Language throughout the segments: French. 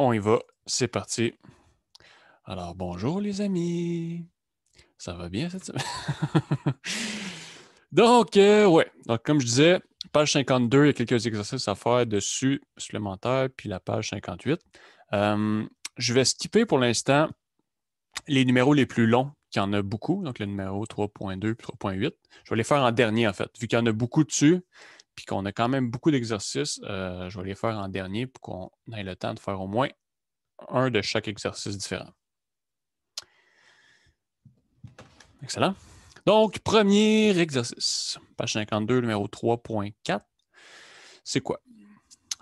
On y va, c'est parti. Alors, bonjour les amis. Ça va bien cette semaine? Donc, ouais. Donc, comme je disais, page 52, il y a quelques exercices à faire dessus, supplémentaires, puis la page 58. Je vais skipper pour l'instant les numéros les plus longs, qu'il y en a beaucoup, donc le numéro 3.2 puis 3.8. Je vais les faire en dernier, en fait. Vu qu'il y en a beaucoup dessus, puis qu'on a quand même beaucoup d'exercices, je vais les faire en dernier pour qu'on ait le temps de faire au moins un de chaque exercice différent. Excellent. Donc, premier exercice, page 52, numéro 3.4. C'est quoi?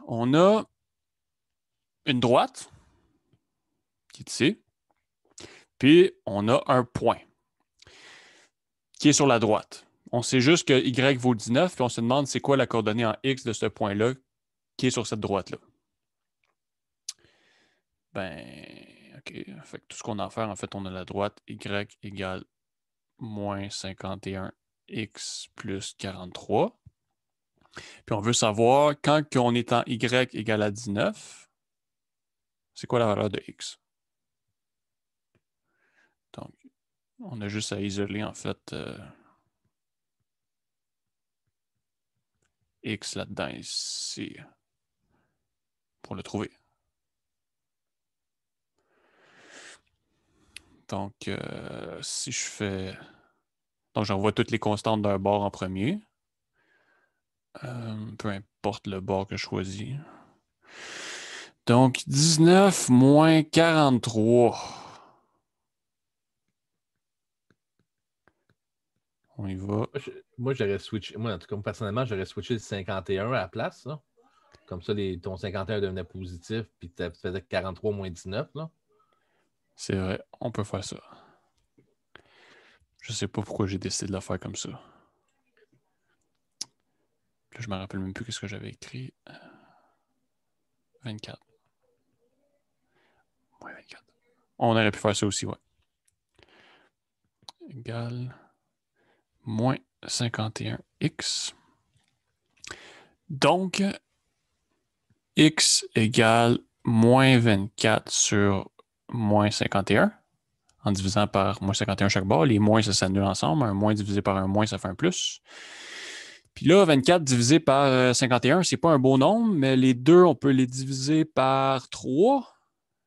On a une droite qui est ici, puis on a un point qui est sur la droite. On sait juste que Y vaut 19, puis on se demande c'est quoi la coordonnée en X de ce point-là qui est sur cette droite-là. Ben, OK. Fait que tout ce qu'on a à faire, en fait, on a la droite Y égale moins 51X plus 43. Puis on veut savoir, quand on est en Y égale à 19, c'est quoi la valeur de X? Donc, on a juste à isoler, en fait, X là-dedans ici pour le trouver. Donc, si je fais... Donc, j'envoie toutes les constantes d'un bord en premier. Peu importe le bord que je choisis. Donc, 19 moins 43. On y va. Moi, j'aurais switché. Moi, en tout cas, personnellement, j'aurais switché le 51 à la place. Là. Comme ça, ton 51 devenait positif, puis tu faisais 43 moins 19. Là. C'est vrai, on peut faire ça. Je sais pas pourquoi j'ai décidé de le faire comme ça. Là, je me rappelle même plus ce que j'avais écrit. 24. Ouais, 24. On aurait pu faire ça aussi, ouais. Égal moins 51x. Donc, x égale moins 24 sur moins 51 en divisant par moins 51 chaque bord. Les moins, ça s'annule ensemble. Un moins divisé par un moins, ça fait un plus. Puis là, 24 divisé par 51, c'est pas un beau nombre, mais les deux, on peut les diviser par 3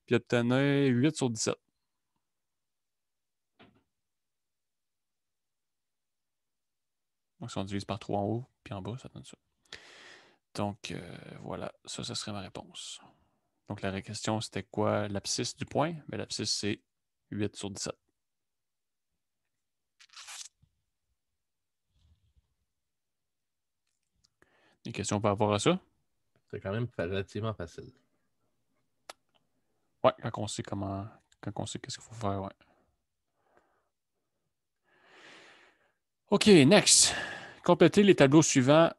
puis obtenir 8 sur 17. Donc, si on divise par 3 en haut puis en bas, ça donne ça. Donc, voilà, ça serait ma réponse. Donc, la vraie question, c'était quoi l'abscisse du point? Mais l'abscisse, c'est 8 sur 17. Des questions par rapport à ça? C'est quand même relativement facile. Ouais, quand on sait comment, quand on sait qu'est-ce qu'il faut faire, ouais. OK, next. Complétez les tableaux suivants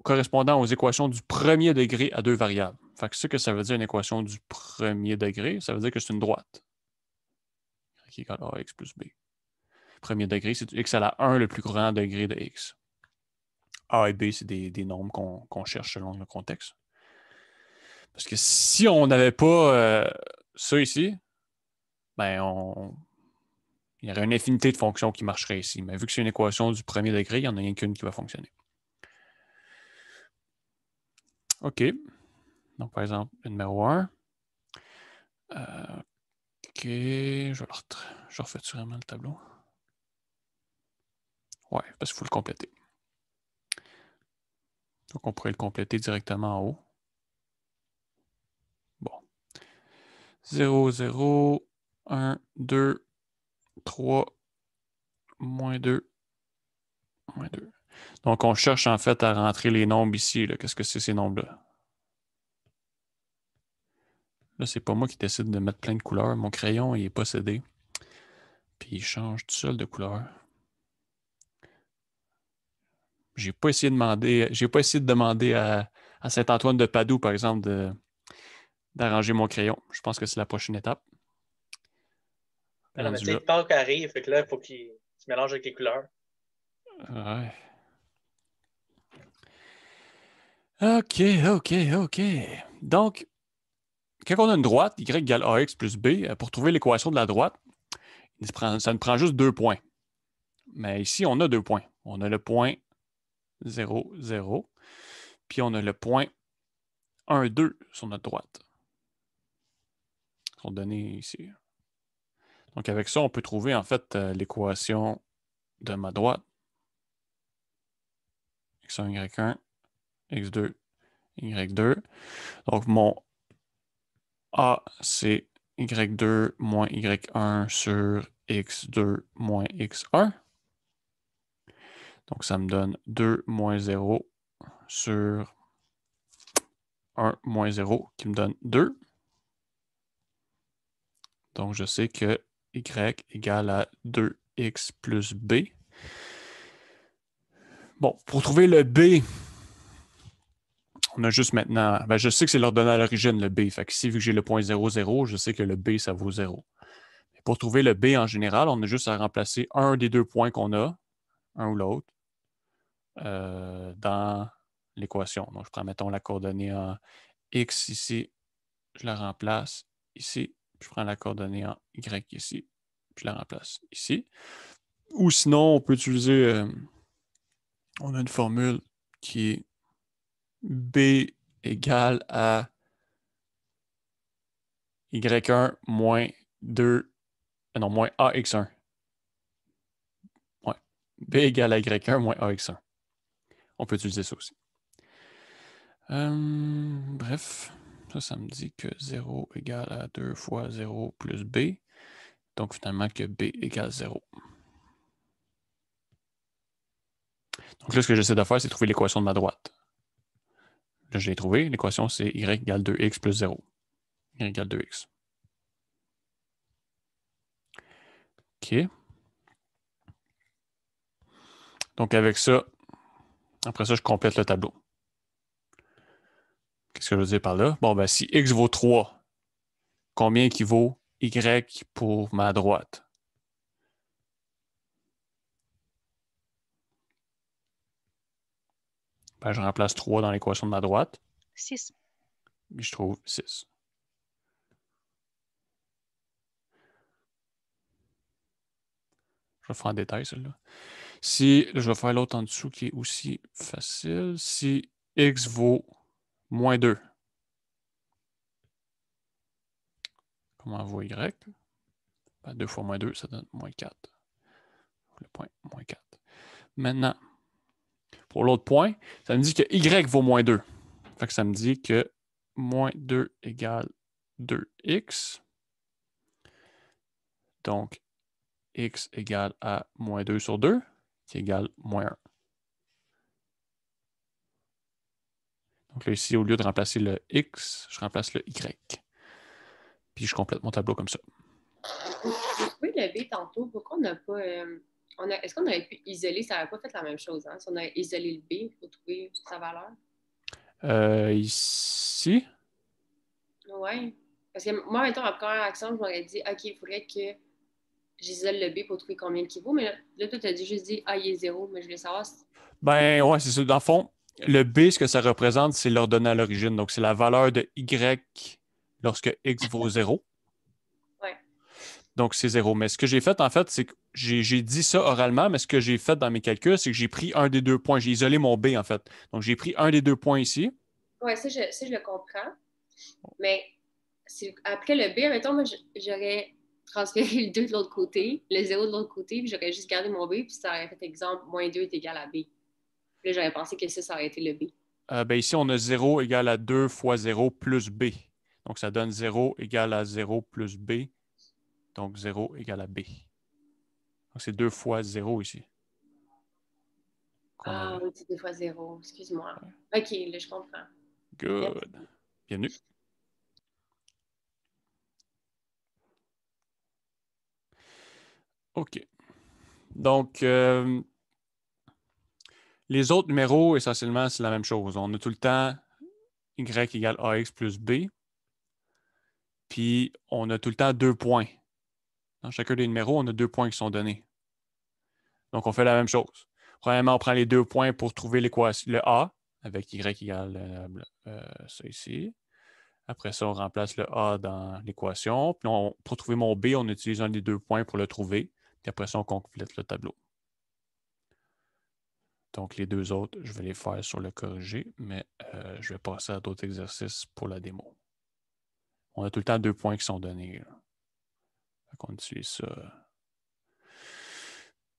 correspondant aux équations du premier degré à deux variables. Fait que ce que ça veut dire, une équation du premier degré, ça veut dire que c'est une droite. Qui égale AX plus B. Premier degré, c'est x à la 1, le plus grand degré de x. A et B, c'est des nombres qu'on cherche selon le contexte. Parce que si on n'avait pas ça ici, ben il y aurait une infinité de fonctions qui marcheraient ici. Mais vu que c'est une équation du premier degré, il n'y en a rien qu'une qui va fonctionner. OK. Donc, par exemple, le numéro 1. OK. Je refais vraiment le tableau. Ouais, parce qu'il faut le compléter. Donc, on pourrait le compléter directement en haut. Bon. 0, 0, 1, 2, 3, moins 2, moins 2. Donc, on cherche en fait à rentrer les nombres ici. Qu'est-ce que c'est ces nombres-là? Là, c'est pas moi qui décide de mettre plein de couleurs. Mon crayon, il est possédé. Puis il change tout seul de couleur. J'ai pas essayé de demander à Saint-Antoine de Padoue, par exemple, d'arranger mon crayon. Je pense que c'est la prochaine étape. Non, mais tu Rendu sais, là. Pâques arrive, fait que là, il faut qu'il se mélange avec les couleurs. Ouais. OK. Donc, quand on a une droite, y égale ax plus b, pour trouver l'équation de la droite, ça nous prend juste 2 points. Mais ici, on a 2 points. On a le point 0, 0, puis on a le point 1, 2 sur notre droite. Ils sont donnés ici. Donc, avec ça, on peut trouver en fait l'équation de ma droite. x1, y1, x2, y2. Donc, mon A, c'est y2 moins y1 sur x2 moins x1. Donc, ça me donne 2 moins 0 sur 1 moins 0 qui me donne 2. Donc, je sais que y égale à 2x plus b. Bon, pour trouver le b, on a juste maintenant... Ben, je sais que c'est l'ordonnée à l'origine, le b. Fait que ici, vu que j'ai le point 0, 0, je sais que le b, ça vaut 0. Et pour trouver le b en général, on a juste à remplacer un des deux points qu'on a, un ou l'autre, dans l'équation. Donc, je prends, mettons, la coordonnée en x ici, je la remplace ici, je prends la coordonnée en y ici, je la remplace ici. Ou sinon, on peut utiliser, on a une formule qui est b égale à y1 moins 2, non, moins ax1. Ouais. b égale à y1 moins ax1. On peut utiliser ça aussi. Bref, ça me dit que 0 égale à 2 fois 0 plus b. Donc, finalement, que b égale 0. Donc là, ce que j'essaie de faire, c'est trouver l'équation de ma droite. Là, je l'ai trouvé. L'équation, c'est y égale 2x plus 0. Y égale 2x. OK. Donc, avec ça, après ça, je complète le tableau. Qu'est-ce que je veux dire par là? Bon, ben, si x vaut 3, combien équivaut y pour ma droite? Ben, je remplace 3 dans l'équation de ma droite. 6. Et je trouve 6. Je vais faire en détail, celle-là. Si, là, je vais faire l'autre en dessous qui est aussi facile. Si x vaut moins 2, comment on voit y? Ben, 2 fois moins 2, ça donne moins 4. Le point, moins 4. Maintenant, pour l'autre point, ça me dit que y vaut moins 2. Fait que ça me dit que moins 2 égale 2x. Donc, x égale à moins 2 sur 2, qui égale moins 1. Donc là, ici, au lieu de remplacer le x, je remplace le y. Puis je complète mon tableau comme ça. J'ai trouvé le B tantôt. Pourquoi on n'a pas. Est-ce qu'on aurait pu isoler? Ça n'aurait pas fait la même chose. Hein? Si on a isolé le B pour trouver sa valeur. Ici. Oui. Parce que moi, mettons, ma première action, je m'aurais dit, OK, il faudrait que j'isole le B pour trouver combien il vaut. Mais là, toi, tu as juste dit, ah, il est 0. Mais je voulais savoir si. Ben, ouais, c'est ça. Dans le fond, le B, ce que ça représente, c'est l'ordonnée à l'origine. Donc, c'est la valeur de y lorsque x vaut 0. Ouais. Donc, c'est 0. Mais ce que j'ai fait, en fait, c'est que j'ai dit ça oralement, mais ce que j'ai fait dans mes calculs, c'est que j'ai pris un des deux points. J'ai isolé mon B, en fait. Donc, j'ai pris un des deux points ici. Oui, ça, je le comprends. Mais après le B, mettons, moi, j'aurais transféré le 2 de l'autre côté, le 0 de l'autre côté, puis j'aurais juste gardé mon B, puis ça aurait fait exemple, moins 2 est égal à B. Puis là, j'aurais pensé que ça aurait été le B. Ben ici, on a 0 égale à 2 fois 0 plus B. Donc, ça donne 0 égale à 0 plus B. Donc, 0 égale à B. Donc, c'est 2 fois 0 ici. Ah oui, c'est 2 fois 0. Excuse-moi. Ouais. OK, là, je comprends. Good. Merci. Bienvenue. OK. Donc, les autres numéros, essentiellement, c'est la même chose. On a tout le temps y égale ax plus b. Puis, on a tout le temps 2 points. Dans chacun des numéros, on a 2 points qui sont donnés. Donc, on fait la même chose. Premièrement, on prend les 2 points pour trouver l'équation, le A, avec y égale ça ici. Après ça, on remplace le A dans l'équation. Puis pour trouver mon B, on utilise un des 2 points pour le trouver. Puis après ça, on complète le tableau. Donc, les 2 autres, je vais les faire sur le corrigé, mais je vais passer à d'autres exercices pour la démo. On a tout le temps 2 points qui sont donnés. On utilise ça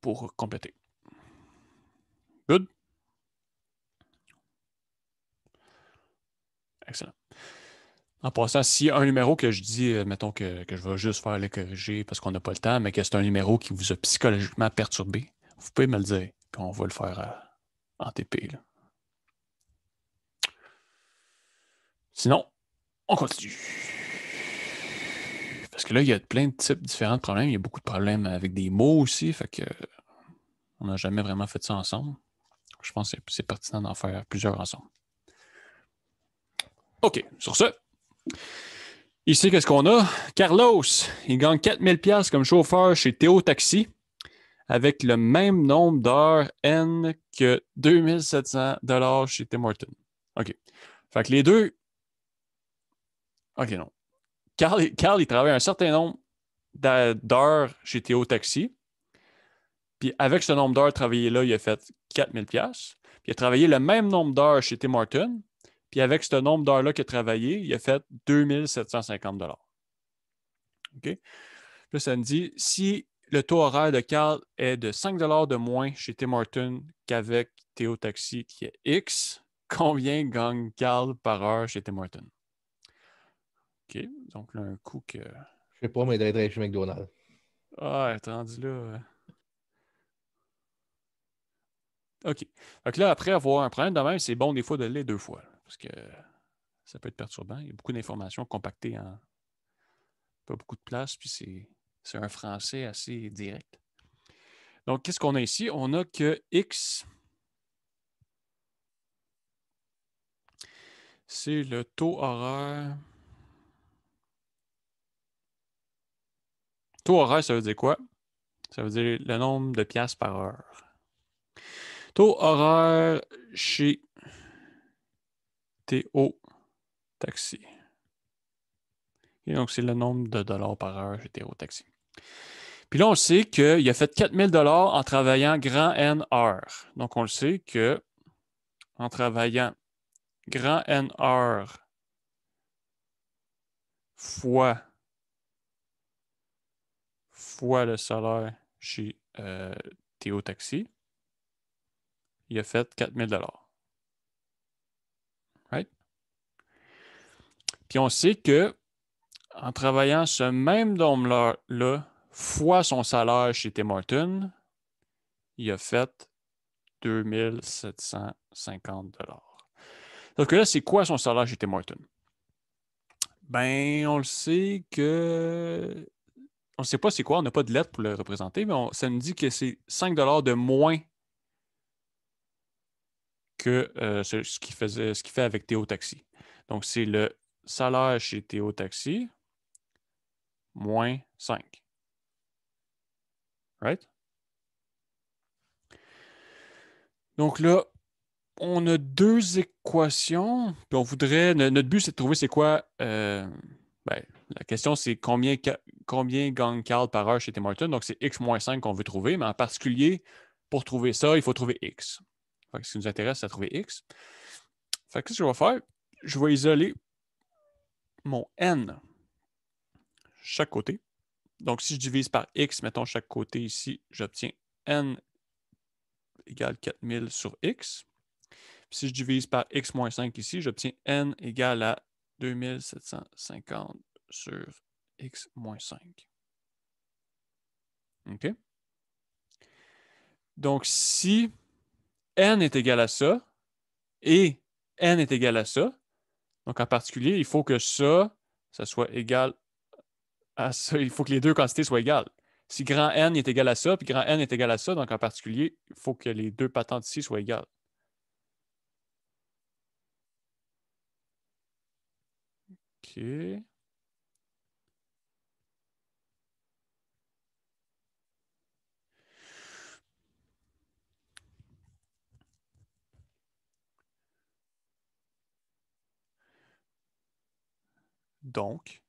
pour compléter. Good? Excellent. En passant, s'il y a un numéro que je dis, mettons que je vais juste faire le corriger parce qu'on n'a pas le temps, mais que c'est un numéro qui vous a psychologiquement perturbé, vous pouvez me le dire, puis on va le faire en TP. Là. Sinon, on continue. Parce que là, il y a plein de types différents de problèmes. Il y a beaucoup de problèmes avec des mots aussi, fait que on n'a jamais vraiment fait ça ensemble. Je pense que c'est pertinent d'en faire plusieurs ensemble. OK, sur ce, ici, qu'est-ce qu'on a? Carlos, il gagne 4000$ comme chauffeur chez Théo Taxi avec le même nombre d'heures N que 2700$ chez Tim Hortons. OK. Fait que les deux... OK, non. Carl, il travaille un certain nombre d'heures chez Théo Taxi. Puis avec ce nombre d'heures travaillées là, il a fait 4000$. Puis il a travaillé le même nombre d'heures chez Tim Hortons. Puis avec ce nombre d'heures-là qu'il a travaillé, il a fait 2750$. OK? Là, ça me dit, si le taux horaire de Carl est de 5$ de moins chez Tim Hortons qu'avec Théo Taxi qui est X, combien gagne Carl par heure chez Tim Hortons? OK, donc là, un coup que... Je sais pas, mais il doit être chez McDonald's. Ah, t'es rendu là... OK. Donc là, après avoir un problème de même, c'est bon des fois de le lire 2 fois. Parce que ça peut être perturbant. Il y a beaucoup d'informations compactées en pas beaucoup de place, puis c'est un français assez direct. Donc, qu'est-ce qu'on a ici? On a que X, c'est le taux horaire. Taux horaire, ça veut dire quoi? Ça veut dire le nombre de piastres par heure. Taux horaire chez Théo Taxi. Et donc, c'est le nombre de dollars par heure chez Théo Taxi. Puis là, on sait qu'il a fait 4000$ en travaillant grand N heures. Donc, on le sait que en travaillant grand N heures fois le salaire chez Théo Taxi, il a fait 4000$. Right? Puis on sait que en travaillant ce même nombre-là fois son salaire chez Tim Hortons, il a fait 2750$. Donc là, c'est quoi son salaire chez Tim Hortons? Ben, on le sait que... On ne sait pas c'est quoi, on n'a pas de lettre pour le représenter, mais ça nous dit que c'est 5$ de moins que ce qu'il fait avec Théo Taxi. Donc, c'est le salaire chez Théo Taxi moins 5. Right? Donc là, on a 2 équations, puis on voudrait... Notre but, c'est de trouver c'est quoi... la question, c'est combien gagne Carl par heure chez Tim Hortons. Donc, c'est X moins 5 qu'on veut trouver, mais en particulier, pour trouver ça, il faut trouver X. Fait que ce qui nous intéresse, c'est de trouver X. Fait que qu'est-ce que je vais faire? Je vais isoler mon N chaque côté. Donc, si je divise par X, mettons chaque côté ici, j'obtiens N égale 4000 sur X. Puis si je divise par X moins 5 ici, j'obtiens N égale à 2750 sur X moins 5. OK? Donc, si N est égal à ça et N est égal à ça, donc en particulier, il faut que ça soit égal à ça. Il faut que les deux quantités soient égales. Si grand N est égal à ça, puis grand N est égal à ça, donc en particulier, il faut que les deux patentes ici soient égales. OK. Donc,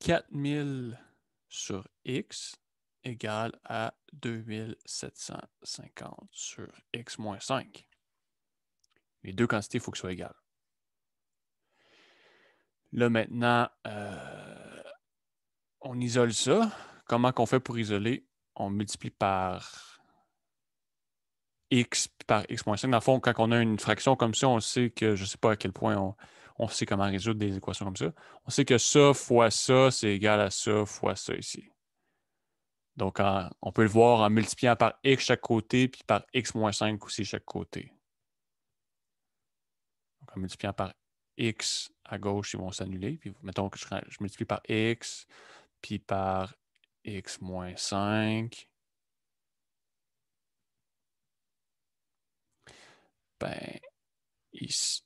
4000 sur x égale à 2750 sur x moins 5. Les deux quantités, il faut qu'elles soient égales. Là, maintenant, on isole ça. Comment qu'on fait pour isoler? On multiplie par x par x moins 5. Dans le fond, quand on a une fraction comme ça, on sait que, je ne sais pas à quel point on sait comment résoudre des équations comme ça. On sait que ça fois ça, c'est égal à ça fois ça ici. Donc, on peut le voir en multipliant par x chaque côté, puis par x moins 5 aussi chaque côté. Donc, en multipliant par x à gauche, ils vont s'annuler. Puis, mettons que je multiplie par x, puis par x moins 5. Ben, ici,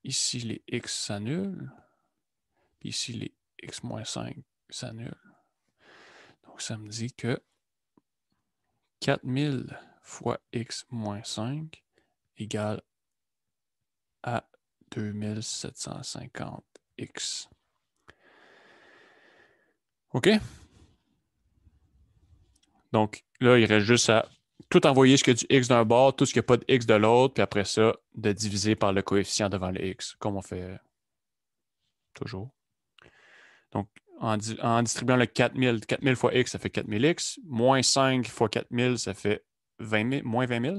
les x s'annulent. Puis ici, les x moins 5 s'annulent. Donc, ça me dit que 4000 fois x moins 5 égale à 2750x. OK? Donc, là, il reste juste à tout envoyer ce qu'il y a du x d'un bord, tout ce qu'il n'y a pas de x de l'autre, puis après ça, de diviser par le coefficient devant le x, comme on fait toujours. Donc, en distribuant le 4000, 4000 fois x, ça fait 4000x. Moins 5 fois 4000, ça fait 20 000, moins 20 000.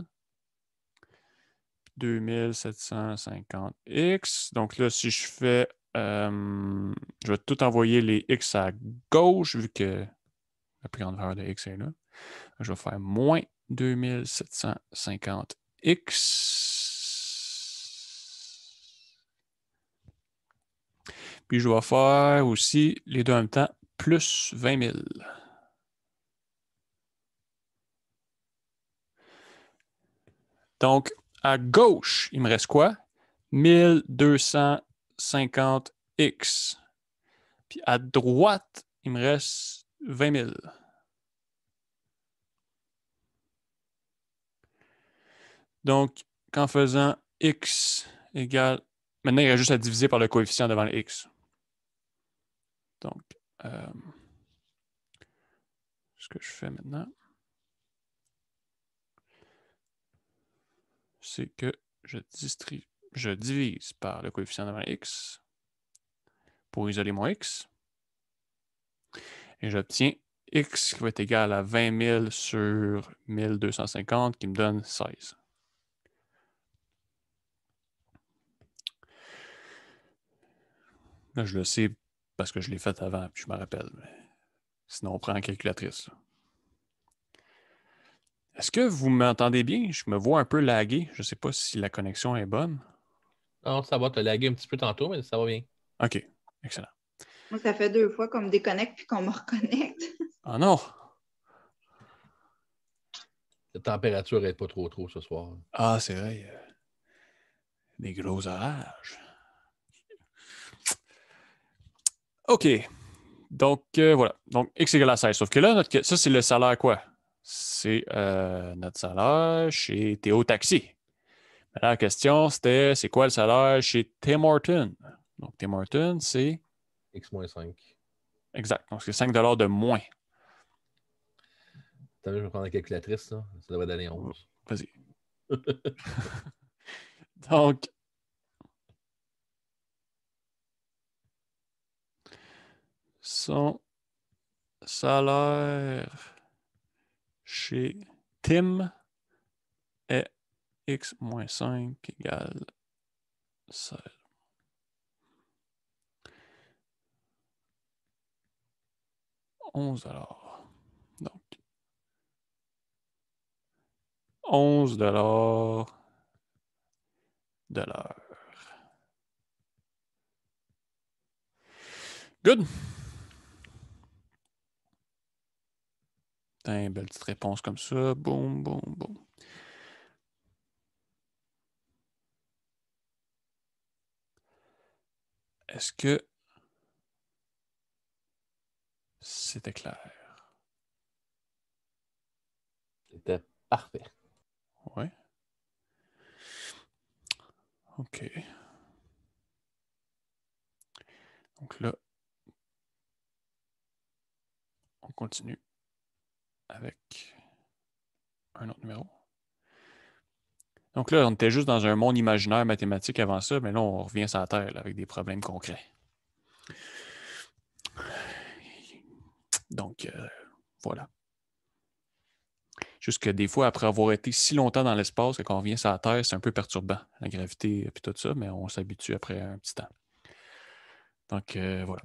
2750x. Donc là, si je fais... je vais tout envoyer les x à gauche, vu que la plus grande valeur de x est là. Je vais faire moins 2750x. Puis je vais faire aussi les deux en même temps, plus 20 000. Donc, à gauche, il me reste quoi? 1250x. Puis à droite, il me reste 20 000. Donc, qu'en faisant x égale... Maintenant, il reste juste à diviser par le coefficient devant le x. Donc, ce que je fais maintenant, c'est que je divise par le coefficient devant x pour isoler mon x. Et j'obtiens x qui va être égal à 20 000 sur 1250 qui me donne 16. Là, je le sais parce que je l'ai fait avant, puis je me rappelle. Mais sinon, on prend la calculatrice. Est-ce que vous m'entendez bien? Je me vois un peu lagué. Je ne sais pas si la connexion est bonne. Non, ça va te laguer un petit peu tantôt, mais ça va bien. OK, excellent. Moi, ça fait 2 fois qu'on me déconnecte puis qu'on me reconnecte. Ah non! La température n'est pas trop ce soir. Ah, c'est vrai. Des gros orages. OK. Donc, voilà. Donc, x égale à 16. Sauf que là, ça, c'est le salaire quoi? C'est notre salaire chez Théo Taxi. Mais la question, c'était, c'est quoi le salaire chez Tim Horton? Donc, Tim Horton, c'est... X-5. Exact. Donc, c'est 5 de moins. Attends, je vais prendre la calculatrice, là. Ça devrait donner 11. Vas-y. Donc, son salaire chez Tim est x moins 5 égale 16. $11. Donc, $11 de l'heure. Good. Une belle petite réponse comme ça. Boum, boum, boum. Est-ce que c'était clair? C'était parfait. Oui. OK. Donc là, on continue avec un autre numéro. Donc là, on était juste dans un monde imaginaire mathématique avant ça, mais là, on revient sur la Terre là, avec des problèmes concrets. Donc, voilà. Juste que des fois, après avoir été si longtemps dans l'espace, quand on revient sur la Terre, c'est un peu perturbant, la gravité et tout ça, mais on s'habitue après un petit temps. Donc, voilà.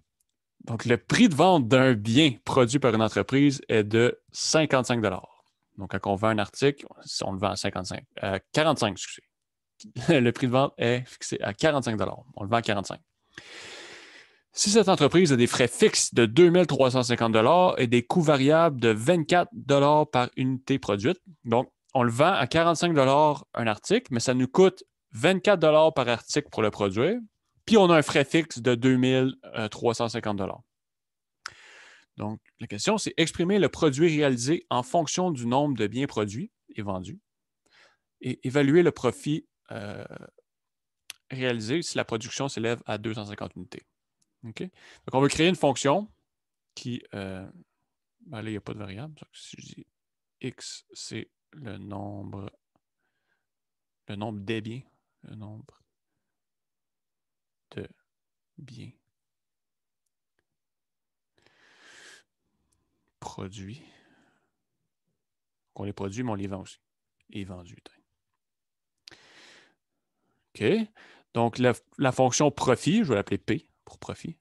Donc, le prix de vente d'un bien produit par une entreprise est de 55 $. Donc, quand on vend un article, on le vend à 45, excusez. Le prix de vente est fixé à 45 $. On le vend à 45. Si cette entreprise a des frais fixes de 2 350 $ et des coûts variables de 24 $ par unité produite, donc on le vend à 45 $ un article, mais ça nous coûte 24 $ par article pour le produire, puis on a un frais fixe de 2 350 $. Donc, la question, c'est exprimer le produit réalisé en fonction du nombre de biens produits et vendus et évaluer le profit réalisé si la production s'élève à 250 unités. OK? Donc, on veut créer une fonction qui... là, il n'y a pas de variable. Donc, si je dis X, c'est le nombre des biens. Le nombre de biens produits. On les produit, mais on les vend aussi. Et vendus. OK. Donc, la fonction profit, je vais l'appeler P pour profit.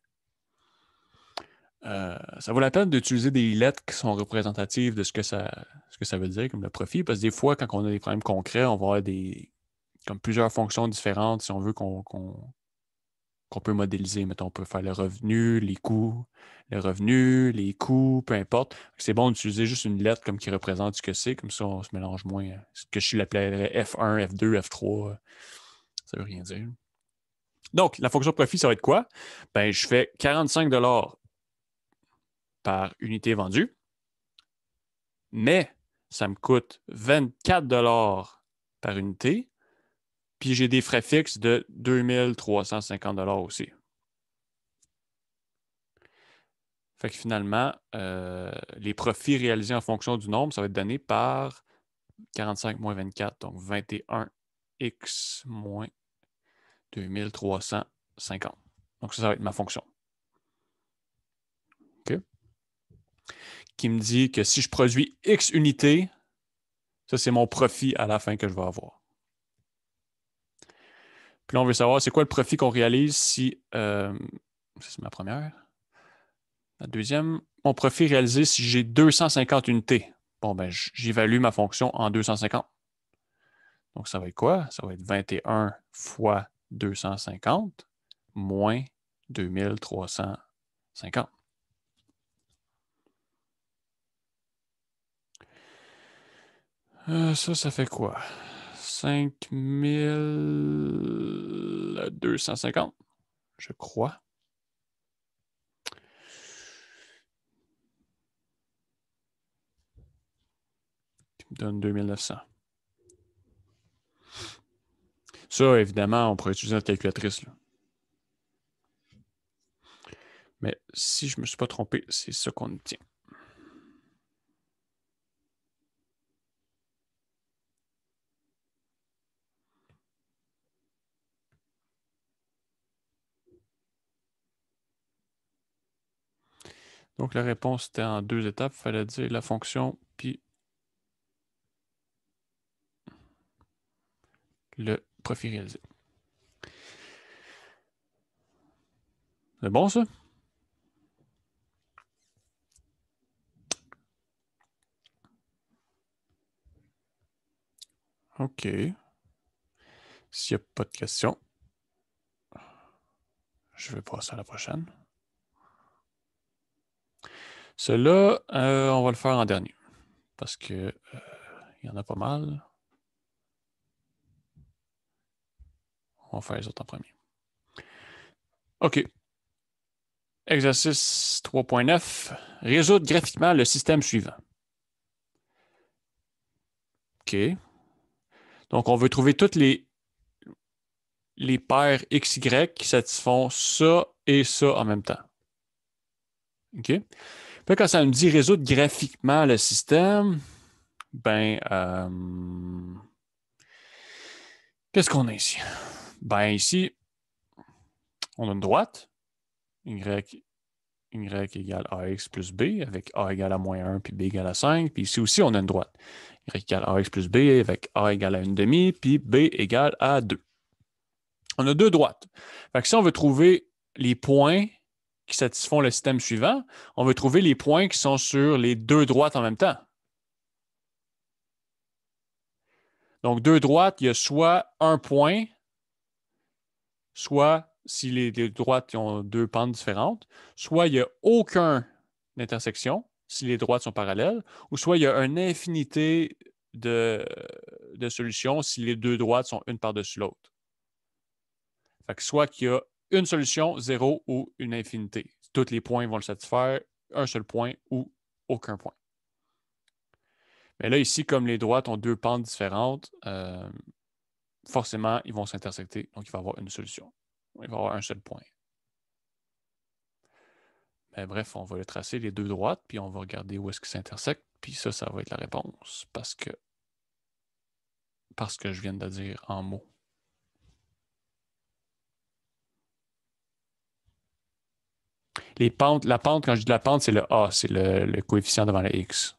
Ça vaut la peine d'utiliser des lettres qui sont représentatives de ce que ça veut dire, comme le profit, parce que des fois, quand on a des problèmes concrets, on va avoir comme plusieurs fonctions différentes si on veut qu'on peut modéliser. Mettons, on peut faire le revenu, les coûts, le revenu, les coûts, peu importe. C'est bon d'utiliser juste une lettre comme qui représente ce que c'est, comme ça on se mélange moins. Ce que je l'appellerais F1, F2, F3, ça veut rien dire. Donc, la fonction profit, ça va être quoi? Ben, je fais 45 $ par unité vendue, mais ça me coûte 24 $ par unité, puis j'ai des frais fixes de 2 350 $ aussi. Fait que finalement, les profits réalisés en fonction du nombre, ça va être donné par 45 moins 24, donc 21x moins 2350. Donc ça va être ma fonction. OK? Qui me dit que si je produis X unités, ça, c'est mon profit à la fin que je vais avoir. Puis là, on veut savoir c'est quoi le profit qu'on réalise si... ça, c'est ma première. La deuxième, mon profit réalisé si j'ai 250 unités. Bon, ben, j'évalue ma fonction en 250. Donc, ça va être quoi? Ça va être 21 fois 250 moins 2350. Ça fait quoi? 5250, je crois. Qui me donne 2900. Ça, évidemment, on pourrait utiliser notre calculatrice, là. Mais si je ne me suis pas trompé, c'est ça qu'on obtient. Donc, la réponse était en 2 étapes. Il fallait dire la fonction, puis le profit réalisé. C'est bon, ça? OK. S'il n'y a pas de questions, je vais passer à la prochaine. Celui-là, on va le faire en dernier. Parce que il y en a pas mal. On va faire les autres en premier. OK. Exercice 3.9. Résoudre graphiquement le système suivant. OK. Donc, on veut trouver toutes les les paires XY qui satisfont ça et ça en même temps. OK? Puis quand ça me dit résoudre graphiquement le système, ben, qu'est-ce qu'on a ici? Ben, ici, on a une droite, y égale ax plus b, avec a égale à moins 1, puis b égale à 5. Puis ici aussi, on a une droite. Y égale ax plus b, avec a égale à 1,5, puis b égale à 2. On a deux droites. Fait que si on veut trouver les points qui satisfont le système suivant, on veut trouver les points qui sont sur les deux droites en même temps. Donc, deux droites, il y a soit un point, soit, si les droites ont deux pentes différentes, soit il n'y a aucune intersection, si les droites sont parallèles, ou soit il y a une infinité de solutions si les deux droites sont une par-dessus l'autre. Fait que soit qu'il y a une solution, 0 ou une infinité. Tous les points vont le satisfaire, un seul point ou aucun point. Mais là, ici, comme les droites ont deux pentes différentes, forcément, ils vont s'intersecter. Donc, il va y avoir une solution. Il va y avoir un seul point. Mais bref, on va le tracer les deux droites, puis on va regarder où est-ce qu'ils s'intersectent. Puis ça va être la réponse parce que je viens de le dire en mots. Les pentes, la pente, quand je dis la pente, c'est le A, c'est le coefficient devant le X.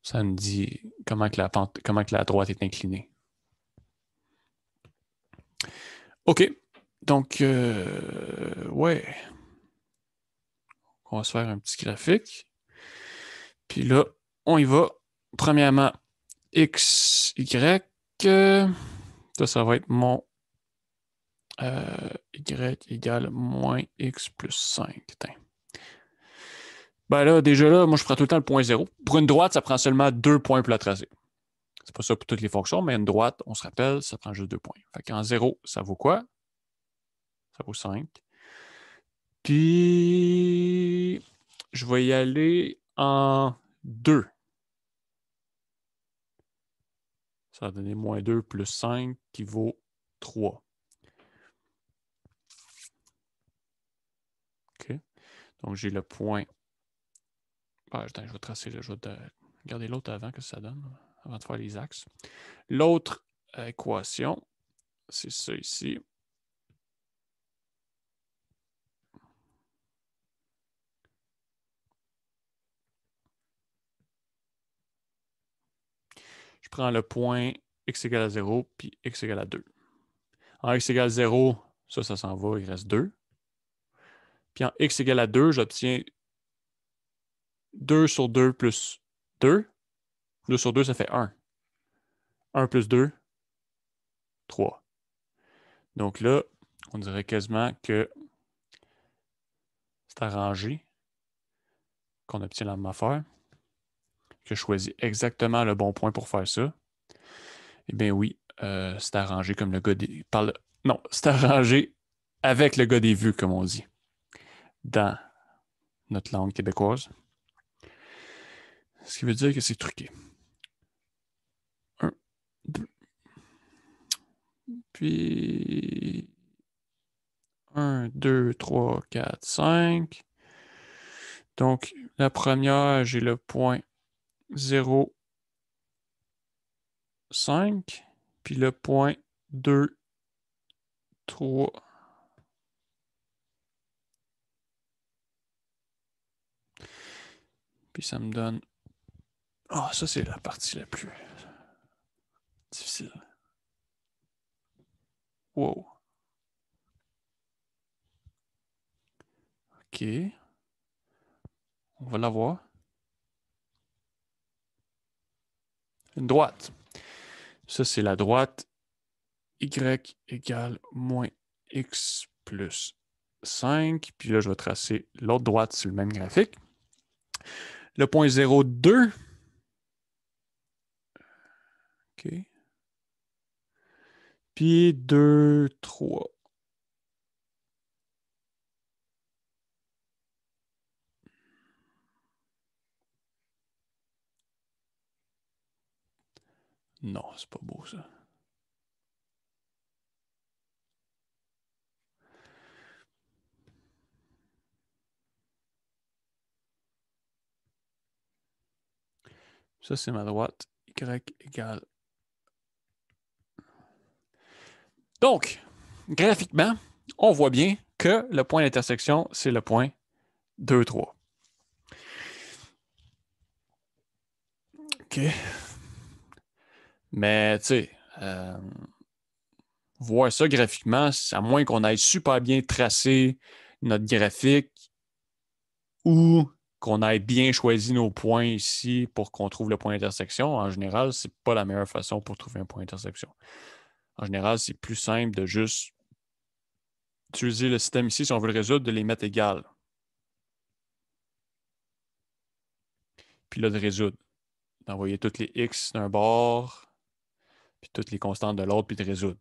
Ça me dit comment que la droite est inclinée. OK. Donc, ouais. On va se faire un petit graphique. Puis là, on y va. Premièrement, X, Y. Ça va être mon Y égale moins X plus 5. Ben là, déjà là, moi, je prends tout le temps le point 0. Pour une droite, ça prend seulement 2 points pour la tracer. C'est pas ça pour toutes les fonctions, mais une droite, on se rappelle, ça prend juste 2 points. Fait qu'en 0, ça vaut quoi? Ça vaut 5. Puis, je vais y aller en 2. Ça va donner moins 2 plus 5 qui vaut 3. OK. Donc, j'ai le point. Ah, attends, je vais tracer, je vais regarder l'autre avant que ça donne, avant de faire les axes. L'autre équation, c'est ça ici. Je prends le point x égale à 0, puis x égale à 2. En x égale à 0, ça s'en va, il reste 2. Puis en x égale à 2, j'obtiens 2 sur 2 plus 2. 2 sur 2, ça fait 1. 1 plus 2, 3. Donc là, on dirait quasiment que c'est arrangé qu'on obtient la même affaire, que je choisis exactement le bon point pour faire ça. Eh bien oui, c'est arrangé comme le gars des... Non, c'est arrangé avec le gars des vues, comme on dit, dans notre langue québécoise. Ce qui veut dire que c'est truqué. 1, 2. Puis 1, 2, 3, 4, 5. Donc, la première, j'ai le point 0, 5. Puis le point 2, 3. Puis ça me donne... Ah, ça, c'est la partie la plus difficile. Wow. OK. On va la voir. Une droite. Ça, c'est la droite y égale moins x plus 5. Puis là, je vais tracer l'autre droite sur le même graphique. Le point 0, 2. OK. Puis 2, 3. Non, c'est pas beau ça. Ça, c'est ma droite. Y égale. Donc, graphiquement, on voit bien que le point d'intersection, c'est le point 2, 3. OK. Mais, tu sais, voir ça graphiquement, à moins qu'on ait super bien tracé notre graphique ou qu'on ait bien choisi nos points ici pour qu'on trouve le point d'intersection, en général, c'est pas la meilleure façon pour trouver un point d'intersection. En général, c'est plus simple de juste utiliser le système ici, si on veut le résoudre, de les mettre égales. Puis là, de résoudre. D'envoyer toutes les x d'un bord, puis toutes les constantes de l'autre, puis de résoudre.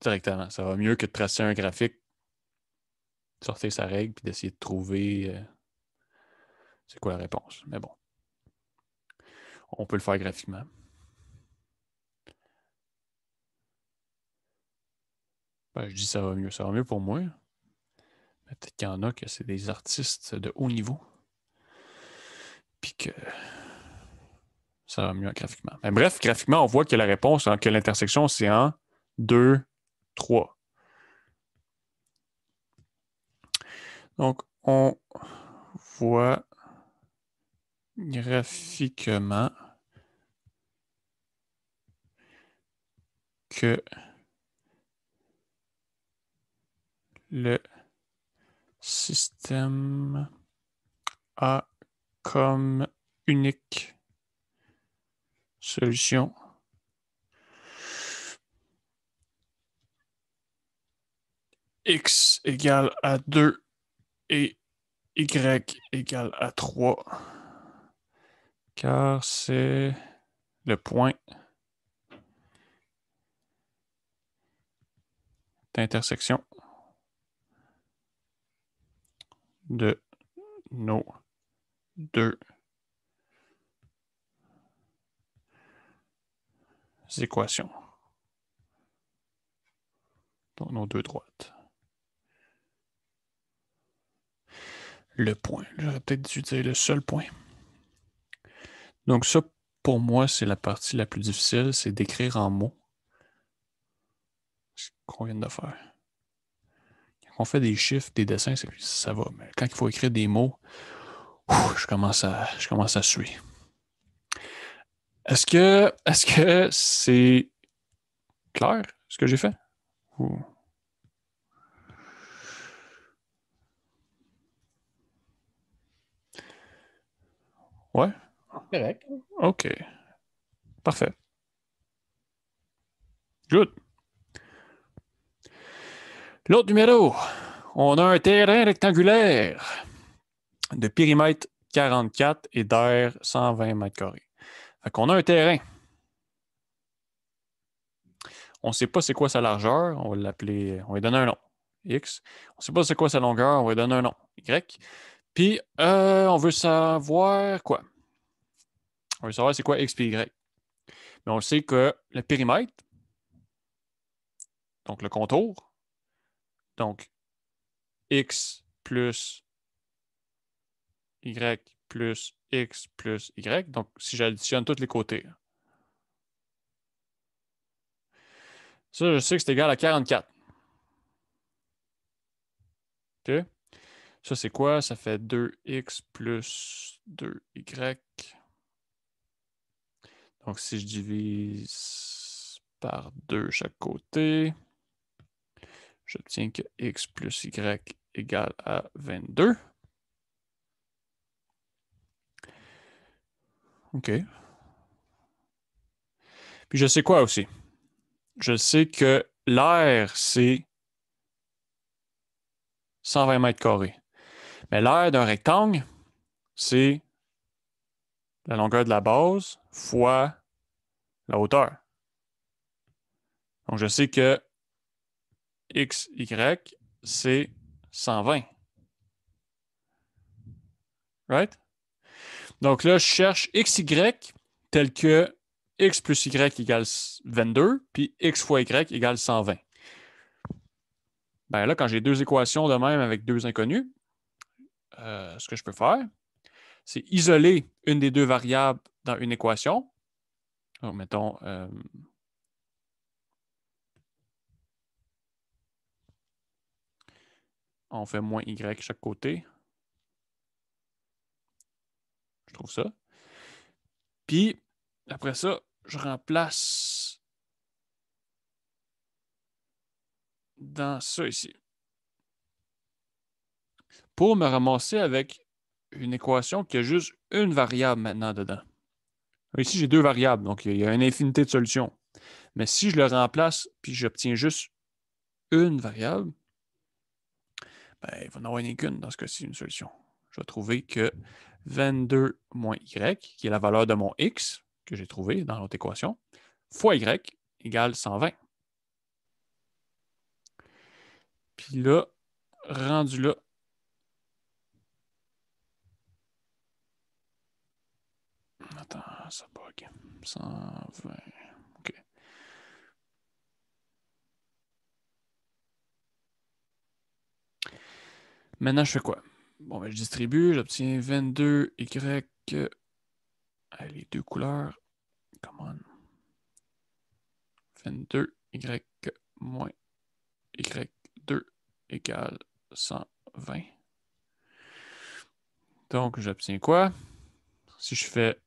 Directement. Ça va mieux que de tracer un graphique, sortir sa règle, puis d'essayer de trouver c'est quoi la réponse. Mais bon. On peut le faire graphiquement. Ben, je dis ça va mieux. Ça va mieux pour moi. Mais peut-être qu'il y en a que c'est des artistes de haut niveau. Puis que ça va mieux graphiquement. Mais bref, graphiquement, on voit que la réponse, que l'intersection, c'est en 2, 3. Donc, on voit graphiquement que le système a comme unique solution x égale à 2 et y égale à 3, car c'est le point d'intersection de nos deux équations. Donc, nos deux droites. Le point. J'aurais peut-être dû dire le seul point. Donc ça, pour moi, c'est la partie la plus difficile, c'est d'écrire en mots ce qu'on vient de faire. Quand on fait des chiffres, des dessins, ça va. Mais quand il faut écrire des mots, je commence à suer. Est-ce que c'est clair ce que j'ai fait? Ou... Ouais? Correct. OK. Parfait. Good. L'autre numéro, on a un terrain rectangulaire de périmètre 44 et d'air 120 mètres carrés. Fait qu'on a un terrain. On ne sait pas c'est quoi sa largeur, on va l'appeler, on va lui donner un nom, X. On ne sait pas c'est quoi sa longueur, on va lui donner un nom, Y. Puis, on veut savoir quoi? On veut savoir c'est quoi X et Y. Mais on sait que le périmètre, donc le contour, donc X plus Y plus X plus Y. Donc, si j'additionne tous les côtés, ça, je sais que c'est égal à 44. OK? Ça, c'est quoi? Ça fait 2x plus 2y. Donc, si je divise par 2 chaque côté, j'obtiens que x plus y égale à 22. OK. Puis, je sais quoi aussi? Je sais que l'aire, c'est 120 mètres carrés. Mais l'aire d'un rectangle, c'est la longueur de la base fois la hauteur. Donc, je sais que x, y, c'est 120. Right? Donc là, je cherche x, y tel que x plus y égale 22, puis x fois y égale 120. Ben là, quand j'ai deux équations de même avec deux inconnus, ce que je peux faire, c'est isoler une des deux variables dans une équation. Donc, mettons, on fait moins y chaque côté. Je trouve ça. Puis, après ça, je remplace dans ça ici. Pour me ramasser avec une équation qui a juste une variable maintenant dedans. Ici, j'ai deux variables, donc il y a une infinité de solutions. Mais si je le remplace, puis j'obtiens juste une variable, ben, il va en avoir qu'une dans ce cas-ci, une solution. Je vais trouver que 22 moins y, qui est la valeur de mon x, que j'ai trouvé dans l'autre équation, fois y égale 120. Puis là, rendu là, attends, ça bug. 120. OK. Maintenant, je fais quoi? Bon, ben, je distribue, j'obtiens 22y. Les deux couleurs. Come on. 22y moins y2 égale 120. Donc, j'obtiens quoi? Si je fais